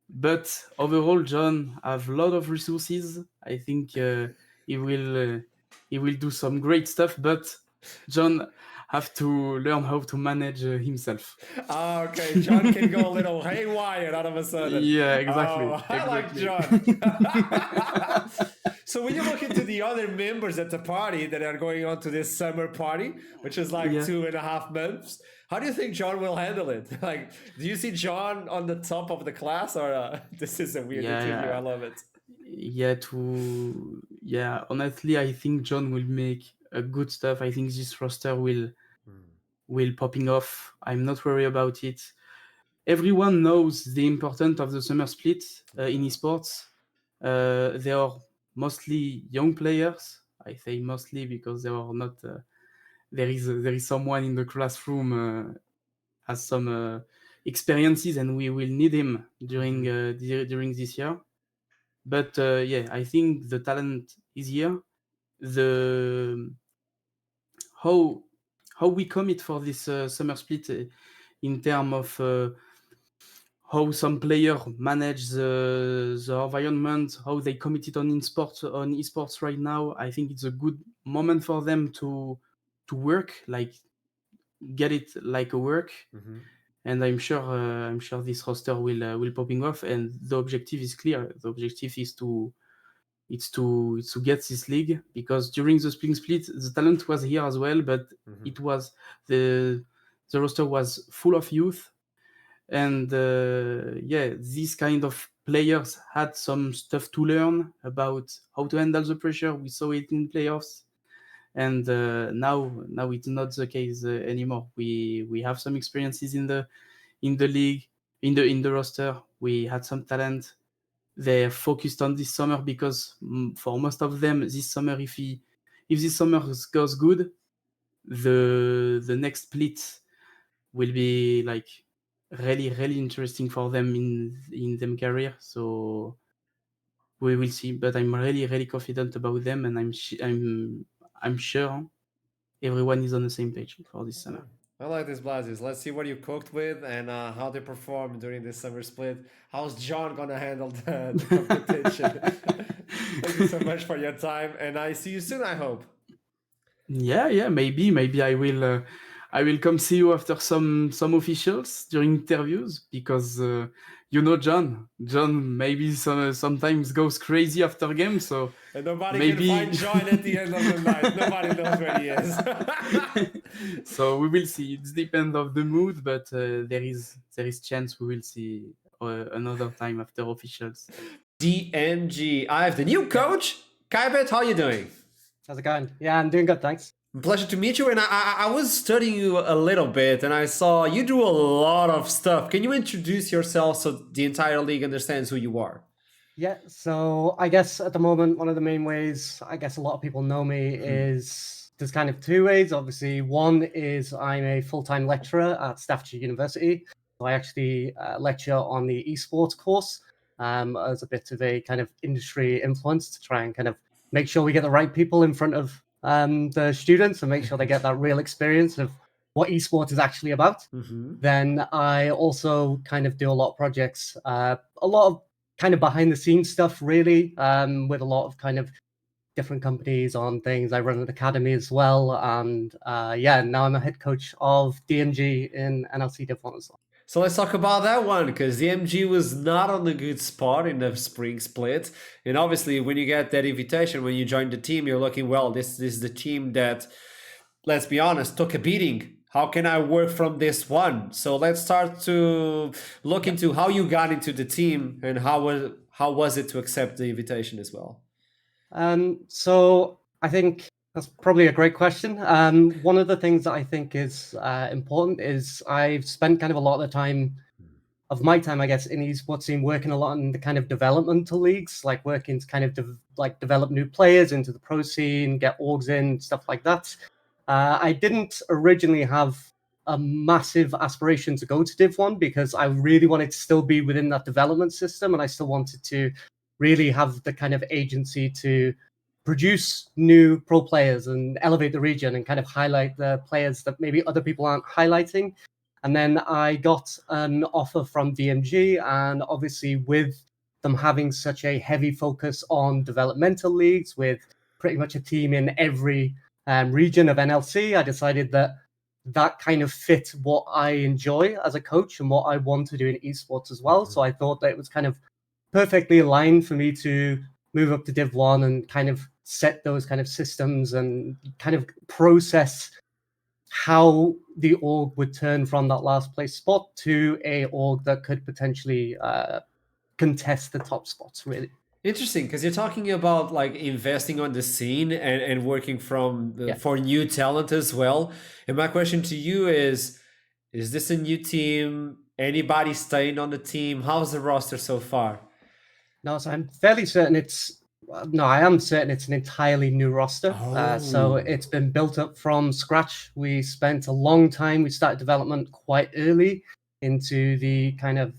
But overall, John have a lot of resources. I think he will do some great stuff, but John have to learn how to manage himself. Okay, John can go a little haywire out of a sudden. Yeah, exactly. I like John. So when you look into the other members at the party that are going on to this summer party, which is like 2.5 months, how do you think John will handle it? Like, do you see John on the top of the class, or this is a weird interview? I love it. Honestly, I think John will make a good stuff. I think this roster will popping off. I'm not worried about it. Everyone knows the importance of the summer split in esports. They are mostly young players. I say mostly because they are not. There is someone in the classroom has some experiences, and we will need him during this year. But I think the talent is here. The how we commit for this summer split in terms of how some players manage the environment, how they committed on esports right now. I think it's a good moment for them to work, like get it like a work. And I'm sure this roster will popping off, and the objective is clear. The objective is to get this league, because during the spring split the talent was here as well, but it was the roster was full of youth, and these kind of players had some stuff to learn about how to handle the pressure. We saw it in playoffs, and now it's not the case anymore. We have some experiences in the league, in the roster. We had some talent. They're focused on this summer because for most of them, this summer, if this summer goes good, the next split will be like really, really interesting for them in their career. So we will see. But I'm really, really confident about them, and I'm sure everyone is on the same page for this summer. I like this, Blasius. Let's see what you cooked with and how they performed during this summer split. How's John gonna handle the competition? Thank you so much for your time, and I see you soon, I hope. Yeah, maybe I will come see you after some officials during interviews, because John maybe sometimes goes crazy after games, so and nobody maybe can find John at the end of the night. Nobody knows where he is. So we will see. It depends of the mood, but there is chance we will see another time after officials. DMG, I have the new coach, Kaibet. How you doing? How's it going? Yeah, I'm doing good, thanks. Pleasure to meet you. And I was studying you a little bit, and I saw you do a lot of stuff. Can you introduce yourself so the entire league understands who you are? Yeah, so I guess at the moment, one of the main ways I guess a lot of people know me is there's kind of two ways. Obviously, one is I'm a full-time lecturer at Staffordshire University. So I actually lecture on the esports course as a bit of a kind of industry influence to try and kind of make sure we get the right people in front of the students and make sure they get that real experience of what esports is actually about. Then I also kind of do a lot of projects, a lot of kind of behind the scenes stuff, really, with a lot of kind of different companies on things. I run an academy as well. And now I'm a head coach of DMG in NLC Div 1 as well. So let's talk about that one, because the MG was not on the good spot in the spring split. And obviously, when you get that invitation, when you join the team, you're looking, well, this is the team that, let's be honest, took a beating. How can I work from this one? So let's start to look into how you got into the team and how was it to accept the invitation as well? So I think that's probably a great question. One of the things that I think is important is I've spent kind of a lot of the time of my time, I guess, in the esports scene, working a lot in the kind of developmental leagues, like working to kind of develop new players into the pro scene, get orgs in, stuff like that. I didn't originally have a massive aspiration to go to Div 1 because I really wanted to still be within that development system, and I still wanted to really have the kind of agency to produce new pro players and elevate the region and kind of highlight the players that maybe other people aren't highlighting. And then I got an offer from DMG, and obviously with them having such a heavy focus on developmental leagues with pretty much a team in every region of NLC, I decided that kind of fit what I enjoy as a coach and what I want to do in esports as well. So I thought that it was kind of perfectly aligned for me to move up to Div 1 and kind of set those kind of systems and kind of process how the org would turn from that last place spot to a org that could potentially contest the top spots, really. Interesting, because you're talking about like investing on the scene and working from for new talent as well. And my question to you is this a new team? Anybody staying on the team? How's the roster so far? No, so I'm fairly certain I am certain it's an entirely new roster. So it's been built up from scratch. We spent a long time. We started development quite early into the kind of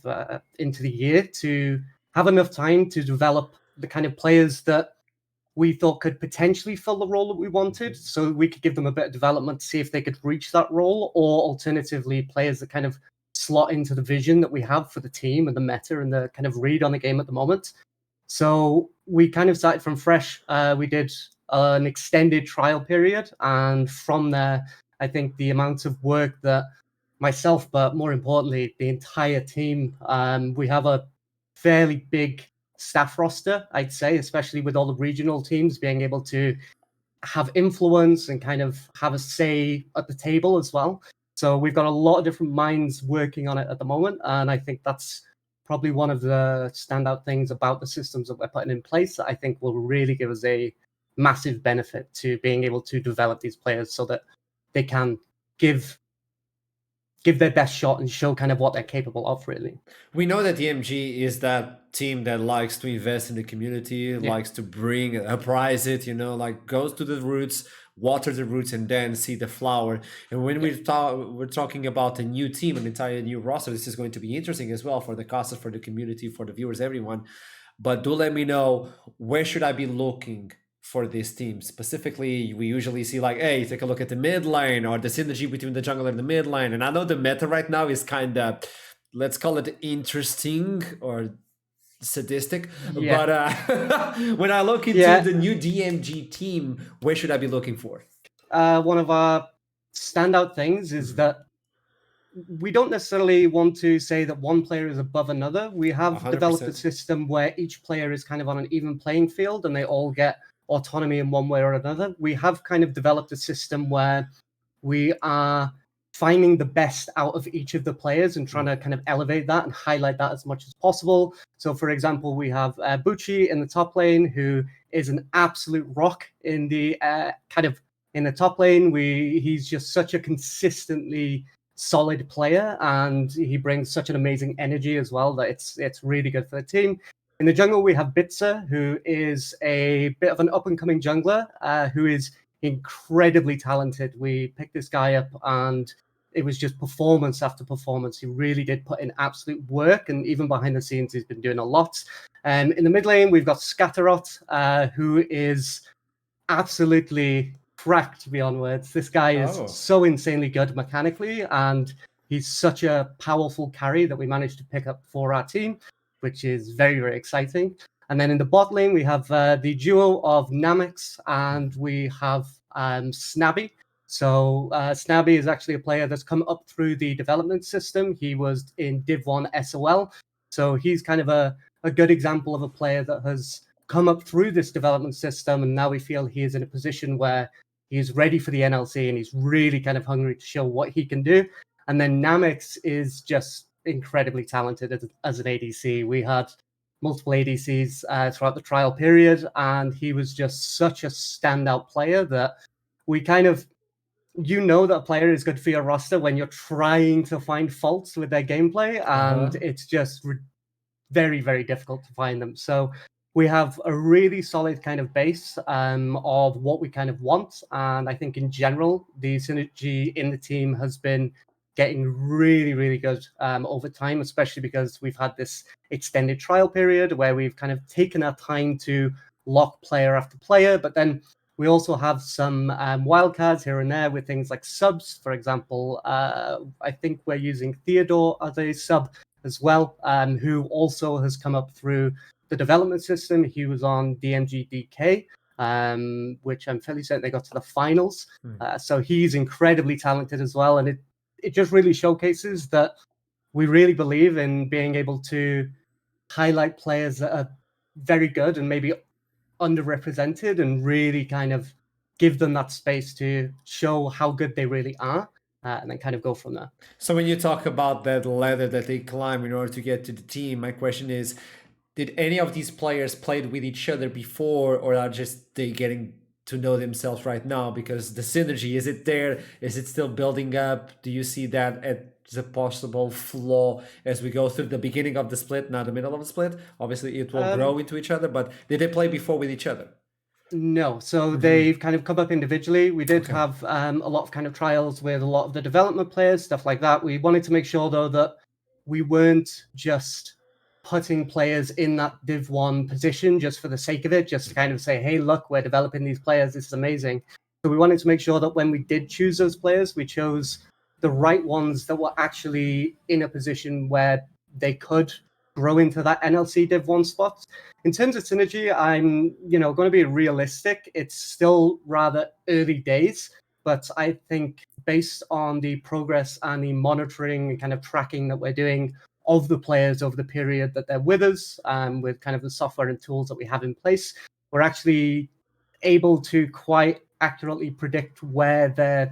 into the year to have enough time to develop the kind of players that we thought could potentially fill the role that we wanted, so we could give them a bit of development to see if they could reach that role, or alternatively, players that kind of slot into the vision that we have for the team and the meta and the kind of read on the game at the moment. So we kind of started from fresh. We did an extended trial period, and from there, I think the amount of work that myself, but more importantly, the entire team, we have a fairly big staff roster, I'd say, especially with all the regional teams being able to have influence and kind of have a say at the table as well. So we've got a lot of different minds working on it at the moment, and I think that's probably one of the standout things about the systems that we're putting in place that I think will really give us a massive benefit to being able to develop these players so that they can give their best shot and show kind of what they're capable of, really. We know that DMG is that team that likes to invest in the community, likes to uprise it, like goes to the roots, water the roots, and then see the flower. And when we're talking about a new team, an entire new roster, this is going to be interesting as well for the casters, for the community, for the viewers, everyone. But do let me know, where should I be looking for this team? Specifically, we usually see like, hey, take a look at the mid lane or the synergy between the jungler and the mid lane. And I know the meta right now is kind of, let's call it interesting or sadistic. But when I look into the new DMG team, where should I be looking for? One of our standout things is that we don't necessarily want to say that one player is above another. We have 100%. Developed a system where each player is kind of on an even playing field and they all get autonomy in one way or another. We have kind of developed a system where we are finding the best out of each of the players and trying to kind of elevate that and highlight that as much as possible. So, for example, we have Bucci in the top lane, who is an absolute rock in the in the top lane. He's just such a consistently solid player, and he brings such an amazing energy as well that it's really good for the team. In the jungle, we have Bitzer, who is a bit of an up-and-coming jungler, who is incredibly talented. We picked this guy up, and it was just performance after performance. He really did put in absolute work, and even behind the scenes, he's been doing a lot. In the mid lane, we've got Scatterot, who is absolutely cracked, to be on words. This guy is so insanely good mechanically, and he's such a powerful carry that we managed to pick up for our team, which is very, very exciting. And then in the bot lane, we have the duo of Namix and we have Snabby. So Snabby is actually a player that's come up through the development system. He was in Div 1 SOL. So he's kind of a good example of a player that has come up through this development system, and now we feel he is in a position where he's ready for the NLC and he's really kind of hungry to show what he can do. And then Namix is just incredibly talented as an ADC. We had multiple ADCs throughout the trial period, and he was just such a standout player that we kind of, that a player is good for your roster when you're trying to find faults with their gameplay, and it's just very, very difficult to find them. So we have a really solid kind of base of what we kind of want. And I think in general, the synergy in the team has been getting really, really good over time, especially because we've had this extended trial period where we've kind of taken our time to lock player after player. But then we also have some wildcards here and there with things like subs. For example, I think we're using Theodore as a sub as well, who also has come up through the development system. He was on DMG DK, which I'm fairly certain they got to the finals. So he's incredibly talented as well. And it just really showcases that we really believe in being able to highlight players that are very good and maybe underrepresented and really kind of give them that space to show how good they really are, and then kind of go from there. So when you talk about that ladder that they climb in order to get to the team, my question is, did any of these players played with each other before, or are just they getting to know themselves right now? Because the synergy, is it there? Is it still building up? Do you see that as a possible flaw as we go through the beginning of the split, not the middle of the split? Obviously it will grow into each other, but did they play before with each other? No, so they've kind of come up individually. We did have a lot of kind of trials with a lot of the development players, stuff like that. We wanted to make sure, though, that we weren't just putting players in that Div 1 position just for the sake of it, just to kind of say, hey, look, we're developing these players. This is amazing. So we wanted to make sure that when we did choose those players, we chose the right ones that were actually in a position where they could grow into that NLC Div 1 spot. In terms of synergy, I'm going to be realistic. It's still rather early days, but I think based on the progress and the monitoring and kind of tracking that we're doing of the players over the period that they're with us, with kind of the software and tools that we have in place, we're actually able to quite accurately predict where their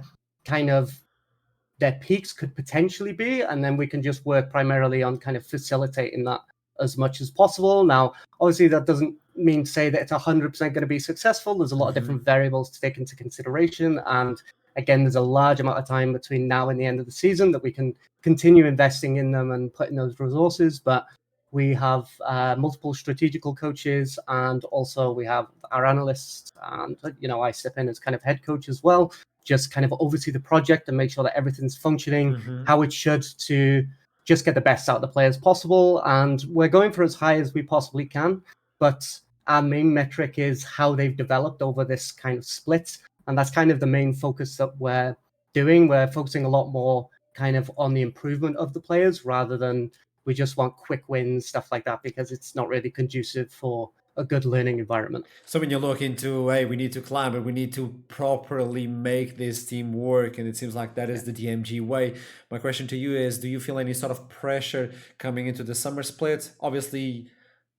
peaks could potentially be, and then we can just work primarily on kind of facilitating that as much as possible. Now, obviously, that doesn't mean to say that it's 100% going to be successful. There's a lot of different variables to take into consideration, and again, there's a large amount of time between now and the end of the season that we can continue investing in them and putting those resources. But we have multiple strategical coaches, and also we have our analysts, and I step in as kind of head coach as well, just kind of oversee the project and make sure that everything's functioning how it should, to just get the best out of the players possible. And we're going for as high as we possibly can, but our main metric is how they've developed over this kind of split. And that's kind of the main focus that we're doing. We're focusing a lot more kind of on the improvement of the players rather than we just want quick wins, stuff like that, because it's not really conducive for a good learning environment. So when you look into, hey, we need to climb and we need to properly make this team work, and it seems like that is the DMG way. My question to you is, do you feel any sort of pressure coming into the summer split? Obviously,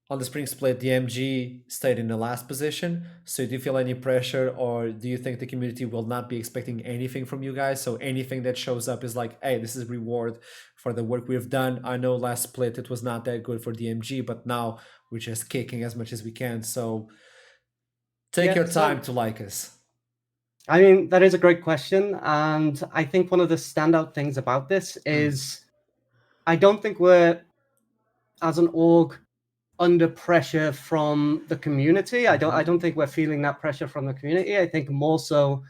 on the spring split, DMG stayed in the last position. So do you feel any pressure, or do you think the community will not be expecting anything from you guys? So anything that shows up is like, hey, this is reward for the work we've done. I know last split it was not that good for DMG, but now we're just kicking as much as we can. So take your time to like us. I mean, that is a great question. And I think one of the standout things about this is I don't think we're, as an org, under pressure from the community. I don't think we're feeling that pressure from the community. I think more so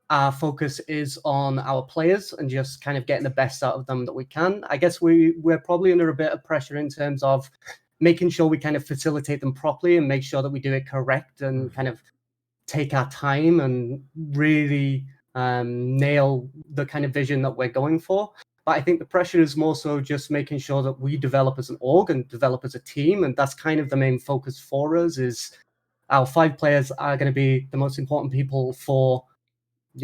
our focus is on our players and just kind of getting the best out of them that we can. I guess we're probably under a bit of pressure in terms of making sure we kind of facilitate them properly and make sure that we do it correct and kind of take our time and really nail the kind of vision that we're going for. But I think the pressure is more so just making sure that we develop as an org and develop as a team. And that's kind of the main focus for us, is our 5 players are going to be the most important people for,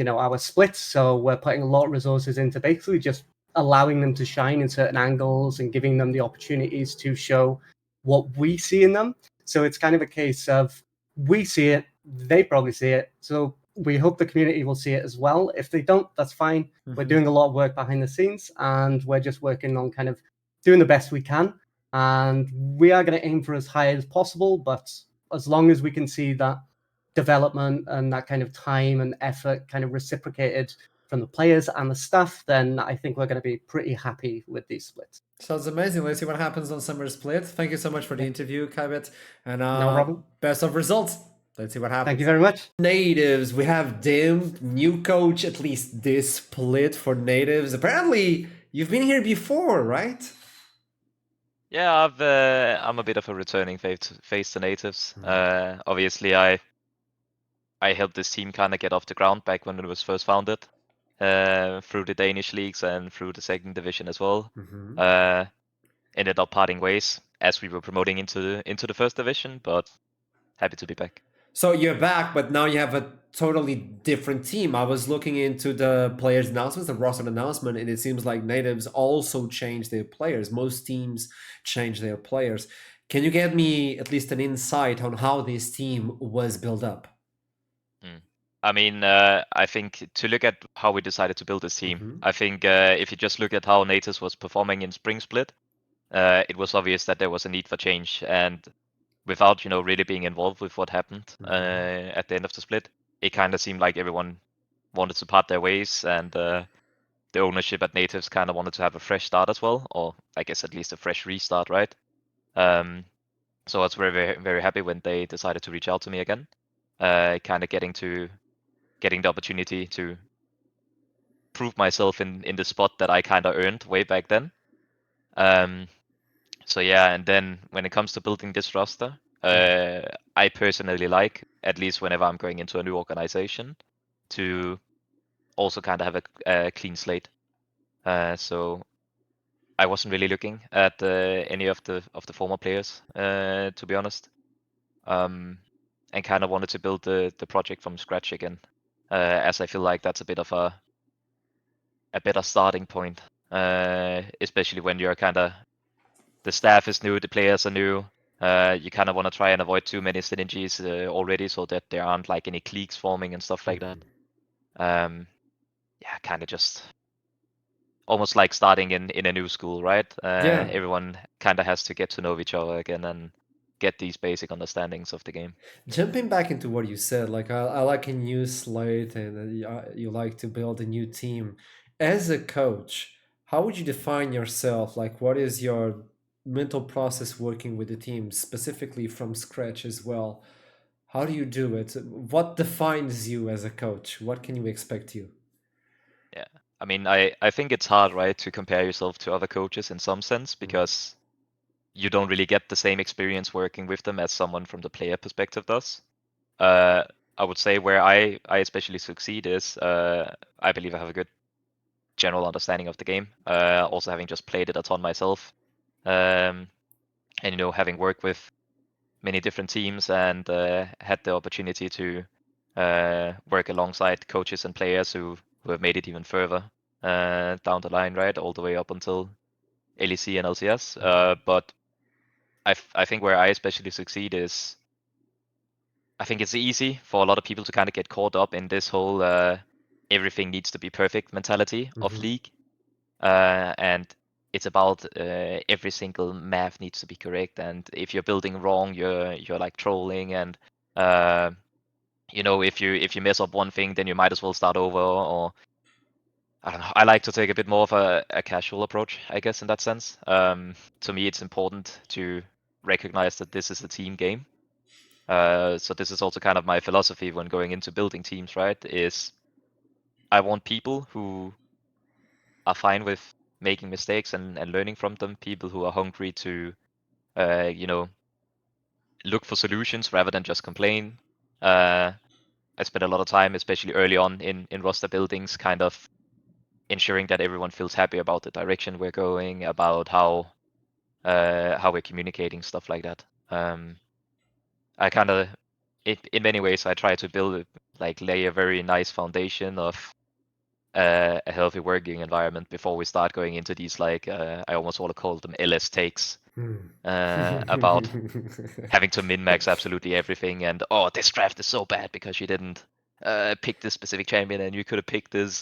our split. So we're putting a lot of resources into basically just allowing them to shine in certain angles and giving them the opportunities to show what we see in them. So it's kind of a case of we see it, they probably see it. So we hope the community will see it as well. If they don't, that's fine. We're doing a lot of work behind the scenes, and we're just working on kind of doing the best we can. And we are going to aim for as high as possible, but as long as we can see that development and that kind of time and effort kind of reciprocated from the players and the staff, then I think we're going to be pretty happy with these splits. Sounds amazing. Let's see what happens on Summer Split. Thank you so much for the interview, Kybet, and No problem. best of results. Let's see what happens. Thank you very much. Natives, we have Dim, new coach, at least this split for Natives. Apparently, you've been here before, right? Yeah, I'm a bit of a returning face to Natives. Obviously, I helped this team kind of get off the ground back when it was first founded, through the Danish leagues and through the second division as well. Ended up parting ways as we were promoting into the first division, but happy to be back. So you're back, but now you have a totally different team. I was looking into the players' announcements, the roster announcement, and it seems like Natives also changed their players. Most teams change their players. Can you get me at least an insight on how this team was built up? I mean, I think to look at how we decided to build this team, I think if you just look at how Natives was performing in Spring Split, it was obvious that there was a need for change. And without, really being involved with what happened at the end of the split, it kind of seemed like everyone wanted to part their ways, and the ownership at Natives kind of wanted to have a fresh start as well, or I guess at least a fresh restart, right? So I was very, very, very happy when they decided to reach out to me again, kind of getting the opportunity to prove myself in the spot that I kind of earned way back then. So yeah, and then when it comes to building this roster, I personally like, at least whenever I'm going into a new organization, to also kind of have a clean slate. So I wasn't really looking at any of the former players, to be honest, and kind of wanted to build the project from scratch again, as I feel like that's a bit of a better starting point, especially when you're kind of the staff is new, the players are new. You kind of want to try and avoid too many synergies already, so that there aren't like any cliques forming and stuff like that. Yeah, kind of just almost like starting in a new school, right? Yeah. Everyone kind of has to get to know each other again and get these basic understandings of the game. Jumping back into what you said, like I like a new slate, and you like to build a new team. As a coach, how would you define yourself? Like, what is your mental process working with the team, specifically from scratch as well? How do you do it? What defines you as a coach? What can you expect you? Yeah, I mean, I think it's hard, right, to compare yourself to other coaches in some sense, because you don't really get the same experience working with them as someone from the player perspective does. I would say where I especially succeed is I believe I have a good general understanding of the game. Also having just played it a ton myself, and having worked with many different teams and had the opportunity to work alongside coaches and players who have made it even further down the line, right, all the way up until LEC and LCS. But I think where I especially succeed is I think it's easy for a lot of people to kind of get caught up in this whole everything needs to be perfect mentality of League. And it's about every single math needs to be correct. And if you're building wrong, you're like trolling. And if you mess up one thing, then you might as well start over. Or I don't know. I like to take a bit more of a casual approach, I guess, in that sense. To me, it's important to recognize that this is a team game. So this is also kind of my philosophy when going into building teams, right? Is I want people who are fine with making mistakes and learning from them, people who are hungry to, look for solutions rather than just complain. I spent a lot of time, especially early on in roster buildings, kind of ensuring that everyone feels happy about the direction we're going, about how we're communicating, stuff like that. I kind of, in many ways, I try to lay a very nice foundation of a healthy working environment before we start going into these I almost want to call them LS takes about having to min-max absolutely everything, and this draft is so bad because you didn't pick this specific champion and you could have picked this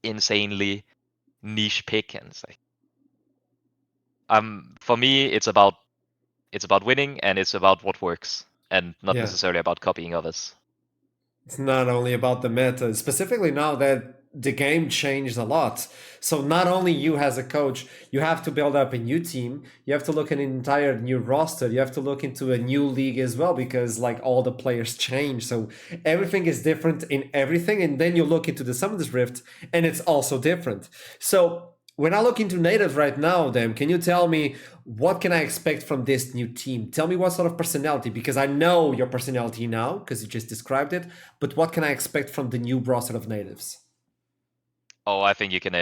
insanely niche pick. And it's like, for me, it's about winning, and it's about what works, and not necessarily about copying others. It's not only about the meta, specifically now that the game changed a lot. So not only you as a coach, you have to build up a new team, you have to look at an entire new roster, you have to look into a new league as well, because like all the players change. So everything is different in everything. And then you look into the Summoners Rift and it's also different. So when I look into Native right now, then can you tell me what can I expect from this new team? Tell me what sort of personality, because I know your personality now because you just described it. But what can I expect from the new roster of Natives? Oh, I think you can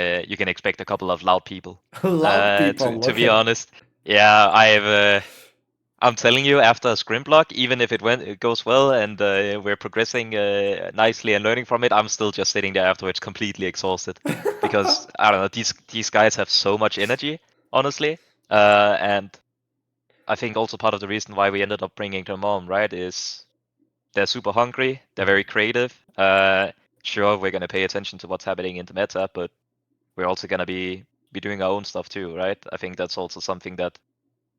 expect a couple of loud people. Loud people. To be honest, yeah, I'm telling you, after a scrim block, even if it goes well and we're progressing nicely and learning from it, I'm still just sitting there afterwards completely exhausted because I don't know, these guys have so much energy, honestly, and I think also part of the reason why we ended up bringing them on, right, is they're super hungry. They're very creative. Sure, we're gonna pay attention to what's happening in the meta, but we're also gonna be doing our own stuff too, right? I think that's also something that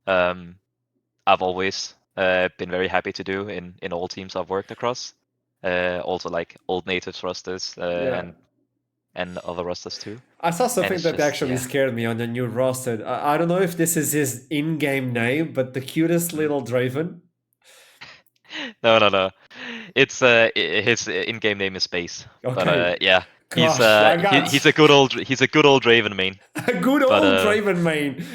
I've always been very happy to do in all teams I've worked across. Also like old natives rosters and other rosters too. I saw something it's that just- actually yeah. scared me on the new roster. I don't know if this is his in-game name, but the cutest little Draven. No. It's his in-game name is Space. But Okay. yeah, Gosh, I got he's a good old Draven main. a good But, old Draven main.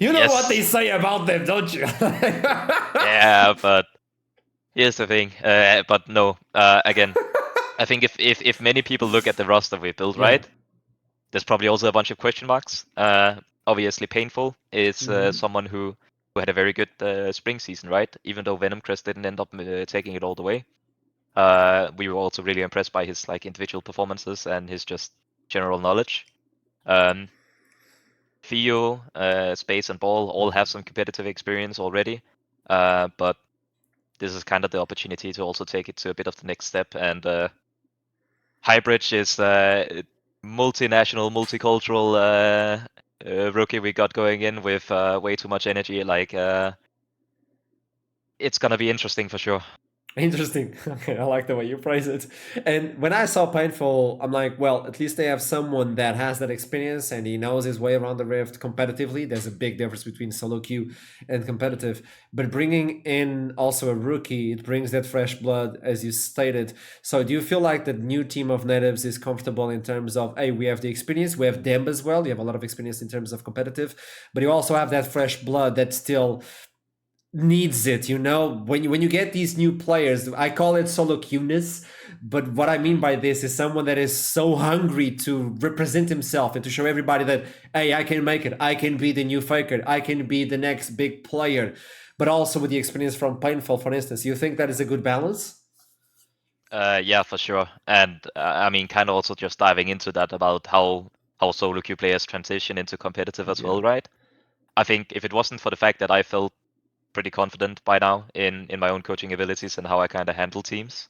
You know what they yes. say about them, don't you? Yeah, but here's the thing. But no, again, I think if many people look at the roster we built, Yeah. right, there's probably also a bunch of question marks. Obviously, Painful is someone who had a very good spring season, right? Even though Venomcrest didn't end up taking it all the way. We were also really impressed by his like individual performances and his just general knowledge. Theo, Space, and Ball all have some competitive experience already, but this is kind of the opportunity to also take it to a bit of the next step. And Highbridge is multinational, multicultural rookie we got going in with way too much energy. Like it's gonna be interesting for sure. Interesting. Okay, I like the way you phrase it. And when I saw Painful, I'm like, well, at least they have someone that has that experience and he knows his way around the Rift competitively. There's a big difference between solo queue and competitive. But bringing in also a rookie, it brings that fresh blood, as you stated. So do you feel like the new team of natives is comfortable in terms of, hey, we have the experience, we have them as well. You have a lot of experience in terms of competitive, but you also have that fresh blood that still needs it, you know. When you get these new players, I call it solo cueness, but what I mean by this is someone that is so hungry to represent himself and to show everybody that, hey, I can make it, I can be the new Faker, I can be the next big player, but also with the experience from Painful, for instance. You think that is a good balance? Yeah, for sure. And I mean, kind of also just diving into that about how solo queue players transition into competitive as well, right? I think if it wasn't for the fact that I felt pretty confident by now in my own coaching abilities and how I kind of handle teams,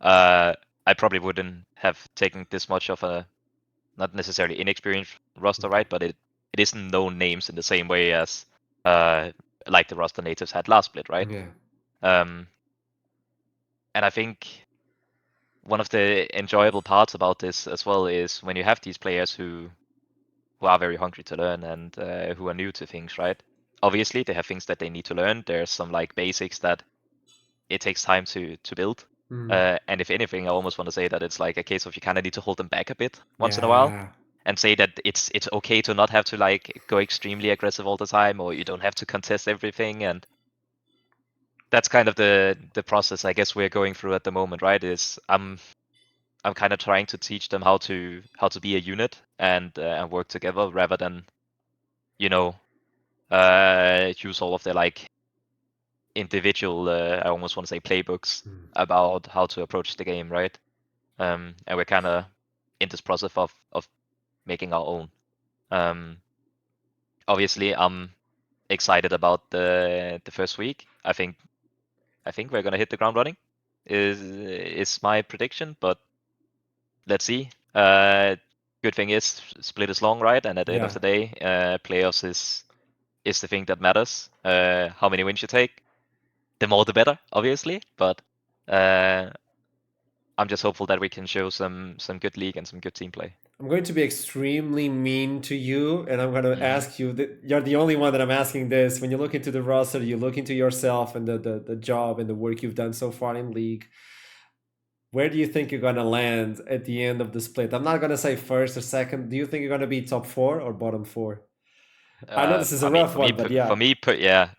I probably wouldn't have taken this much of a not necessarily inexperienced roster, right? But it isn't known names in the same way as like the roster natives had last split, right? Yeah. And I think one of the enjoyable parts about this as well is when you have these players who are very hungry to learn and who are new to things, right? Obviously, they have things that they need to learn. There's some like basics that it takes time to build. And if anything, I almost want to say that it's like a case of you kind of need to hold them back a bit once in a while and say that it's okay to not have to like go extremely aggressive all the time, or you don't have to contest everything. And that's kind of the process I guess we're going through at the moment, right? Is I'm kind of trying to teach them how to be a unit and work together rather than, you know, use all of their like individual I almost want to say playbooks about how to approach the game, right? And we're kind of in this process of making our own. Obviously, I'm excited about the first week. I think we're gonna hit the ground running. Is my prediction, but let's see. Good thing is split is long, right? And at the end of the day, playoffs is the thing that matters. How many wins you take, the more the better, obviously. But I'm just hopeful that we can show some good league and some good team play. I'm going to be extremely mean to you, and I'm going to ask you, you're the only one that I'm asking this. When you look into the roster, you look into yourself and the job and the work you've done so far in league. Where do you think you're going to land at the end of the split? I'm not going to say first or second. Do you think you're going to be top 4 or bottom 4? I know this is a rough one, but yeah.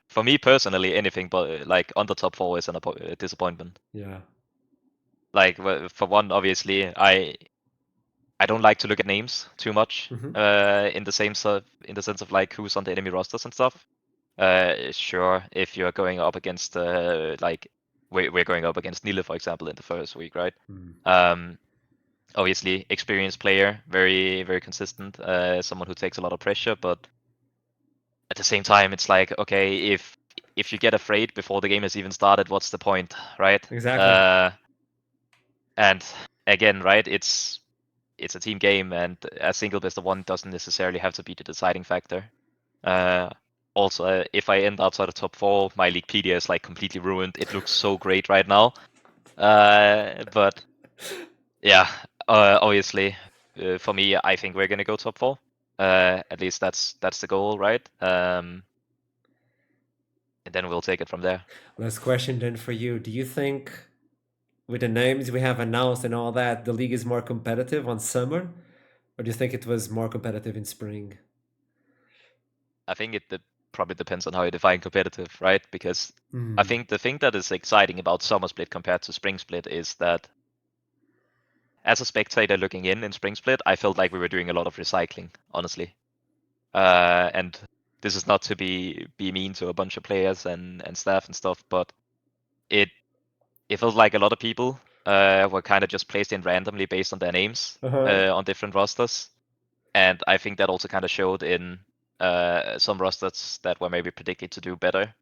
For me personally, anything but like under top 4 is a disappointment. Yeah. Like for one, obviously, I don't like to look at names too much. In the sense of like who's on the enemy rosters and stuff. Sure, if you're going up against like we're going up against Nile, for example, in the first week, right? Obviously, experienced player, very very consistent, someone who takes a lot of pressure, but at the same time, it's like, okay, if if you get afraid before the game has even started, what's the point, right? Exactly. And again, right, it's a team game, and a single best of one doesn't necessarily have to be the deciding factor. Also, if I end outside of top 4, my Leaguepedia is like completely ruined. It looks so great right now. But yeah, obviously, for me, I think we're gonna go top 4. At least that's the goal, right? And then we'll take it from there. Last question then for you. Do you think with the names we have announced and all that, the league is more competitive on summer? Or do you think it was more competitive in spring? I think it probably depends on how you define competitive, right? Because I think the thing that is exciting about summer split compared to spring split is that as a spectator looking in spring split, I felt like we were doing a lot of recycling, honestly. And this is not to be mean to a bunch of players and staff and stuff, but it felt like a lot of people were kind of just placed in randomly based on their names on different rosters. And I think that also kind of showed in some rosters that were maybe predicted to do better,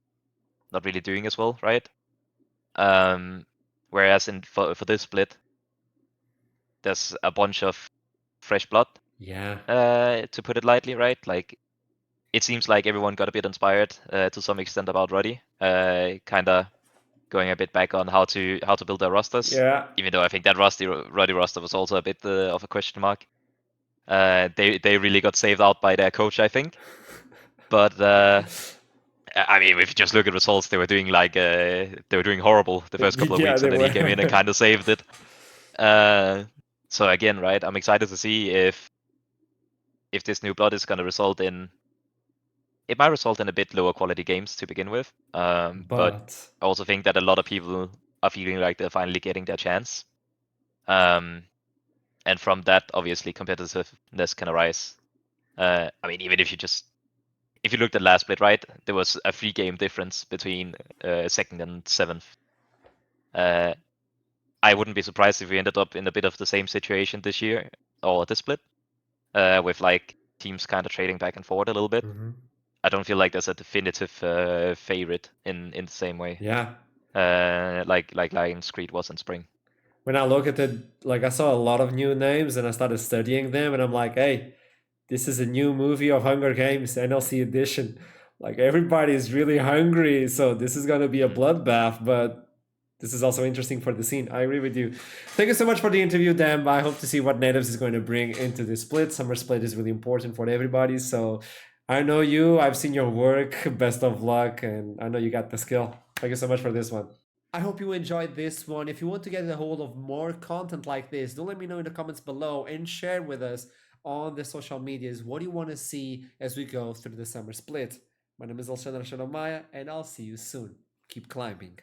not really doing as well, right? Whereas for this split, there's a bunch of fresh blood. Yeah. To put it lightly, right? Like it seems like everyone got a bit inspired to some extent about Roddy, kind of going a bit back on how to build their rosters. Yeah. Even though I think that Roddy roster was also a bit of a question mark. They really got saved out by their coach, I think. But I mean, if you just look at results, they were doing horrible the first couple of Yeah, weeks, they and then he were. came in and kind of saved it. So again, right, I'm excited to see if this new blood is going to result in. It might result in a bit lower quality games to begin with, but I also think that a lot of people are feeling like they're finally getting their chance. And from that, obviously, competitiveness can arise. I mean, even if you looked at last split, right, there was a 3-game difference between second and 7th. I wouldn't be surprised if we ended up in a bit of the same situation this year or this split, with like teams kind of trading back and forth a little bit. I don't feel like there's a definitive favorite in the same way. Yeah. Like Lions Creed was in spring. When I look at it, like I saw a lot of new names and I started studying them, and I'm like, hey, this is a new movie of Hunger Games, NLC edition. Like everybody is really hungry, so this is gonna be a bloodbath, but this is also interesting for the scene. I agree with you. Thank you so much for the interview, Dan. I hope to see what Natives is going to bring into the split. Summer split is really important for everybody. So I know you, I've seen your work. Best of luck, and I know you got the skill. Thank you so much for this one. I hope you enjoyed this one. If you want to get a hold of more content like this, do let me know in the comments below and share with us on the social medias what do you want to see as we go through the summer split. My name is Alexander Shadomaya, and I'll see you soon. Keep climbing.